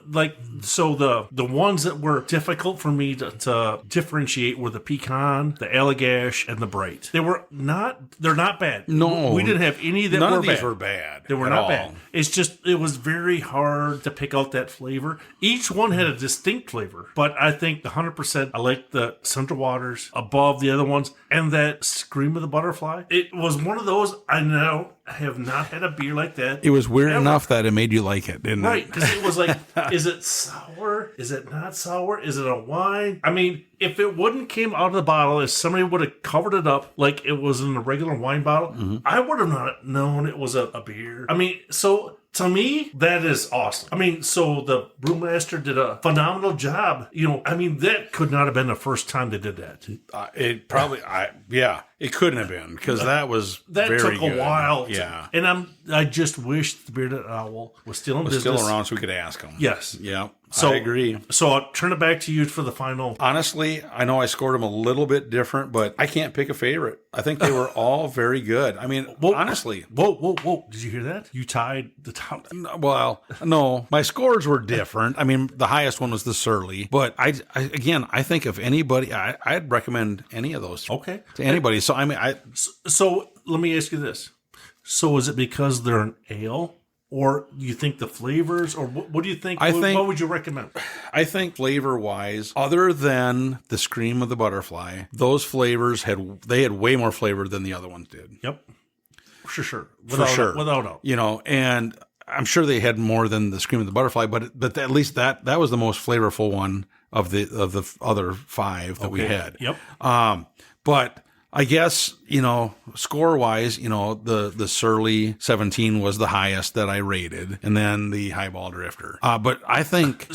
so the ones that were difficult for me to differentiate were the pecan, the Allagash, and the bright. They're not bad. No. We didn't have any that None were of these bad. were bad. They were at not all. bad. It's just, it was very hard to pick out that flavor. Each one had a distinct flavor, but I think the 100%, I like the Central Waters above the other ones, and that Scream of the Butterfly. It was one of those, I know, I have not had a beer like that. It was weird enough that it made you like it, didn't it? Right, because it was like, is it sour? Is it not sour? Is it a wine? I mean, if it wouldn't came out of the bottle, if somebody would have covered it up like it was in a regular wine bottle, I would have not known it was a beer. I mean, so to me, that is awesome. I mean, so the brewmaster did a phenomenal job. That could not have been the first time they did that. It probably, it couldn't have been because that very took a good. while. Yeah. And I just wish the Bearded Owl was still in business. Still around so we could ask them. Yes. Yeah. So, I agree. So I'll turn it back to you for the final. Honestly, I know I scored them a little bit different, but I can't pick a favorite. I think they were all very good. I mean, honestly. Whoa. Did you hear that? You tied the top. Well, no, my scores were different. I mean, the highest one was the Surly, but I think if anybody, I'd recommend any of those. Okay. To anybody. So, I mean, So let me ask you this. So is it because they're an ale? Or you think the flavors, or what do you think? What would you recommend? I think flavor-wise, other than the Scream of the Butterfly, those flavors had way more flavor than the other ones did. Yep, for sure, without doubt. And I'm sure they had more than the Scream of the Butterfly, but at least that was the most flavorful one of the other 5 that we had. Yep. But I guess, score-wise, the Surly 17 was the highest that I rated, and then the Highball Drifter. But I think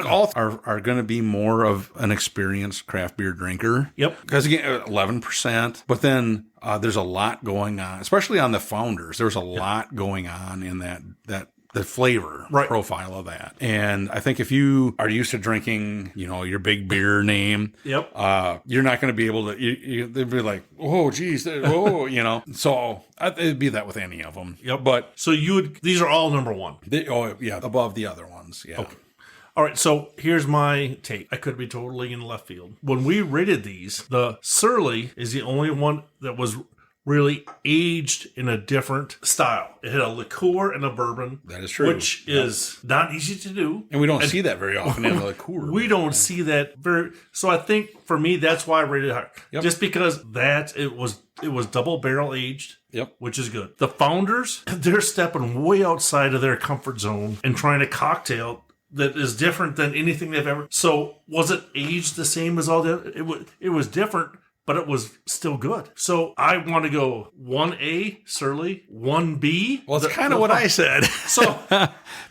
all are going to be more of an experienced craft beer drinker. Yep. Because, again, 11%. But then there's a lot going on, especially on the Founders. There's a lot going on in that the flavor profile of that. And I think if you are used to drinking, your big beer name, you're not going to be able to, they'd be like, oh, geez, oh, So it'd be that with any of them. Yep. But so these are all number one. Above the other ones. Yeah. Okay. All right, so here's my take. I could be totally in left field. When we rated these, the Surly is the only one that was really aged in a different style. It had a liqueur and a bourbon. That is true. Which is not easy to do. And we don't see that very often in a liqueur. We don't see that So I think for me, that's why I rated it higher. Yep. Just because it was double barrel aged. Yep. Which is good. The Founders, they're stepping way outside of their comfort zone and trying a cocktail that is different than anything they've ever. So was it aged the same as all the other? It was different, but it was still good. So I want to go 1A, Surly, 1B. Well, it's kind of what I said. So,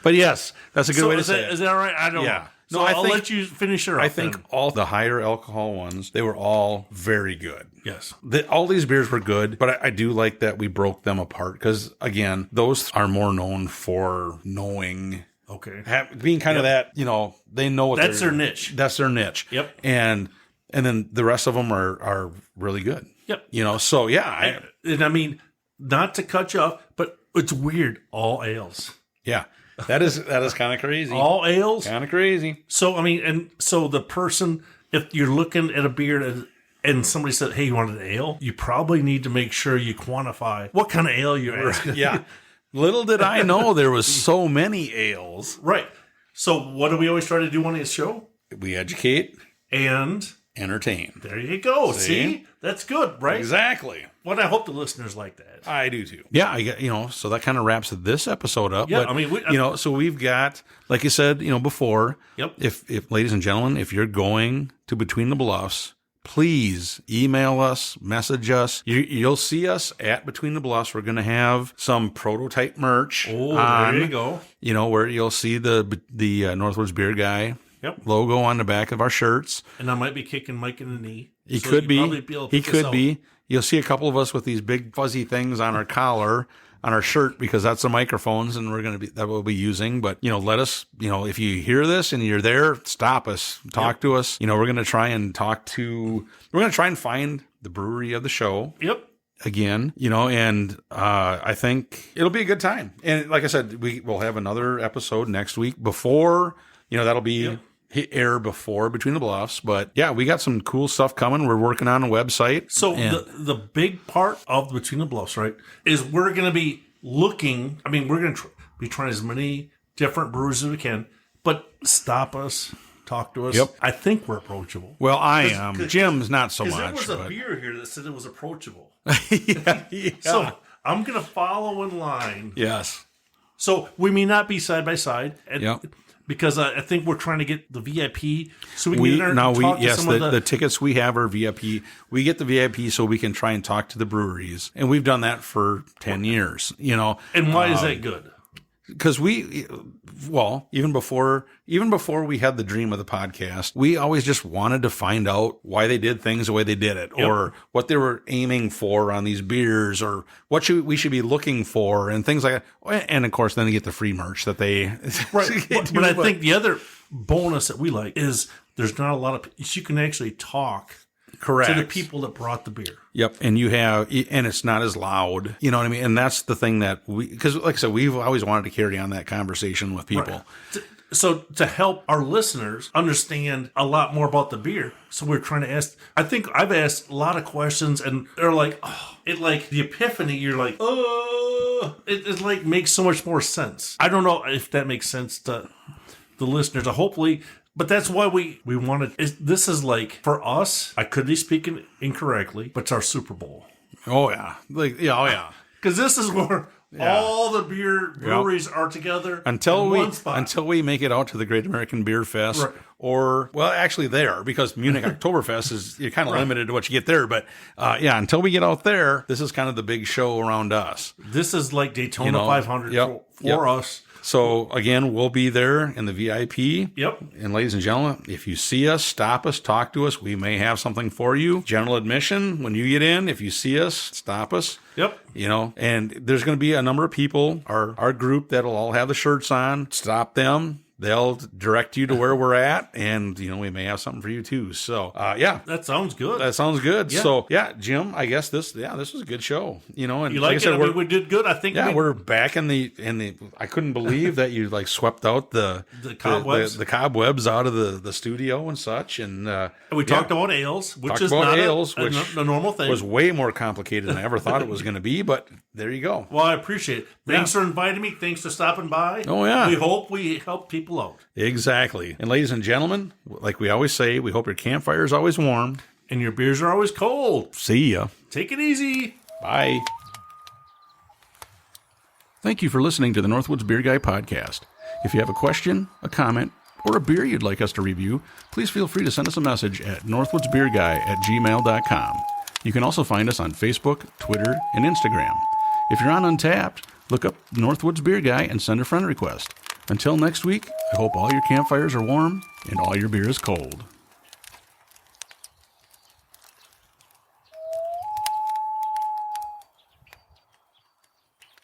but yes, that's a good way to say it. Is that all right? I don't know. So I'll let you finish her up. I think all the higher alcohol ones, they were all very good. Yes. All these beers were good, but I do like that we broke them apart because, again, those are more known for knowing... Okay. Being kind of that, they know what that's their niche. That's their niche. Yep. And then the rest of them are really good. Yep. So yeah. And I mean, not to cut you off, but it's weird. All ales. Yeah. That is kind of crazy. All ales. Kind of crazy. So, I mean, and so the person, if you're looking at a beer and somebody said, hey, you want an ale? You probably need to make sure you quantify what kind of ale you're asking. Yeah. Little did I know there was so many ales. Right. So what do we always try to do on this show? We educate and entertain. There you go. See? That's good, right? Exactly. Well, I hope the listeners like that. I do too. Yeah, so that kind of wraps this episode up. Yeah, but, I mean, so we've got, like you said, before. Yep. If ladies and gentlemen, if you're going to Between the Bluffs, please email us, message us. You'll see us at Between the Bluffs. We're going to have some prototype merch. Oh, there you go. Where you'll see the Northwoods Beer Guy logo on the back of our shirts. And I might be kicking Mike in the knee. He could be. You'll see a couple of us with these big fuzzy things on our collar, on our shirt, because that's the microphones, and that we'll be using. But let us, if you hear this and you're there, stop us, talk to us. We're going to try and find the brewery of the show. Yep. Again, and I think it'll be a good time. And like I said, we'll have another episode next week before, that'll be air before Between the Bluffs. But yeah, we got some cool stuff coming. We're working on a website. So the big part of Between the Bluffs, right, is we're going to be looking. I mean, we're going to be trying as many different brews as we can, but stop us. Talk to us. Yep. I think we're approachable. Well, I am. Jim's not so much. There was a beer here that said it was approachable. yeah. So I'm going to follow in line. Yes. So we may not be side by side. Yep. Because I think we're trying to get the VIP so we can get the tickets we have are VIP. We get the VIP so we can try and talk to the breweries. And we've done that for 10 years, And why is that good? Because even before we had the dream of the podcast, we always just wanted to find out why they did things the way they did it, or what they were aiming for on these beers, or what we should be looking for, and things like that. And of course, then they get the free merch that they right. But I think the other bonus that we like is there's not a lot of you can actually talk. Correct. To the people that brought the beer. Yep. And it's not as loud. You know what I mean? And that's the thing that because like I said, we've always wanted to carry on that conversation with people. Right. So to help our listeners understand a lot more about the beer. So we're trying to ask, I think I've asked a lot of questions and they're like, the epiphany, you're like, it like makes so much more sense. I don't know if that makes sense to the listeners. Hopefully. But that's why we wanted. This is like for us. I could be speaking incorrectly, but it's our Super Bowl. Oh yeah, Because this is where all the beer breweries are together until one we make it out to the Great American Beer Fest, or actually there, because Munich Oktoberfest is you're kind of limited to what you get there. But until we get out there, this is kind of the big show around us. This is like Daytona 500 for us. So, again, we'll be there in the VIP. Yep. And ladies and gentlemen, if you see us, stop us, talk to us. We may have something for you. General admission, when you get in, if you see us, stop us. Yep. And there's going to be a number of people, our group, that'll all have the shirts on. Stop them. They'll direct you to where we're at, and, we may have something for you, too. So, yeah. That sounds good. That sounds good. Yeah. So, yeah, Jim, I guess this was a good show. And you like I it? said, We did good. I think. Yeah, we're back in the. I couldn't believe that you swept out the cobwebs, the cobwebs out of the studio and such, and we talked about ales, which talked is about not ales, a normal thing. Was way more complicated than I ever thought it was going to be, but there you go. Well, I appreciate it. Thanks for inviting me. Thanks for stopping by. Oh yeah, we hope we help people out. Exactly. And ladies and gentlemen, like we always say, we hope your campfire is always warm and your beers are always cold. See ya. Take it easy. Bye. Thank you for listening to the Northwoods Beer Guy podcast. If you have a question, a comment, or a beer you'd like us to review, please feel free to send us a message at northwoodsbeerguy@gmail.com. You can also find us on Facebook, Twitter, and Instagram. If you're on Untappd, look up Northwoods Beer Guy and send a friend request. Until next week, I hope all your campfires are warm and all your beer is cold.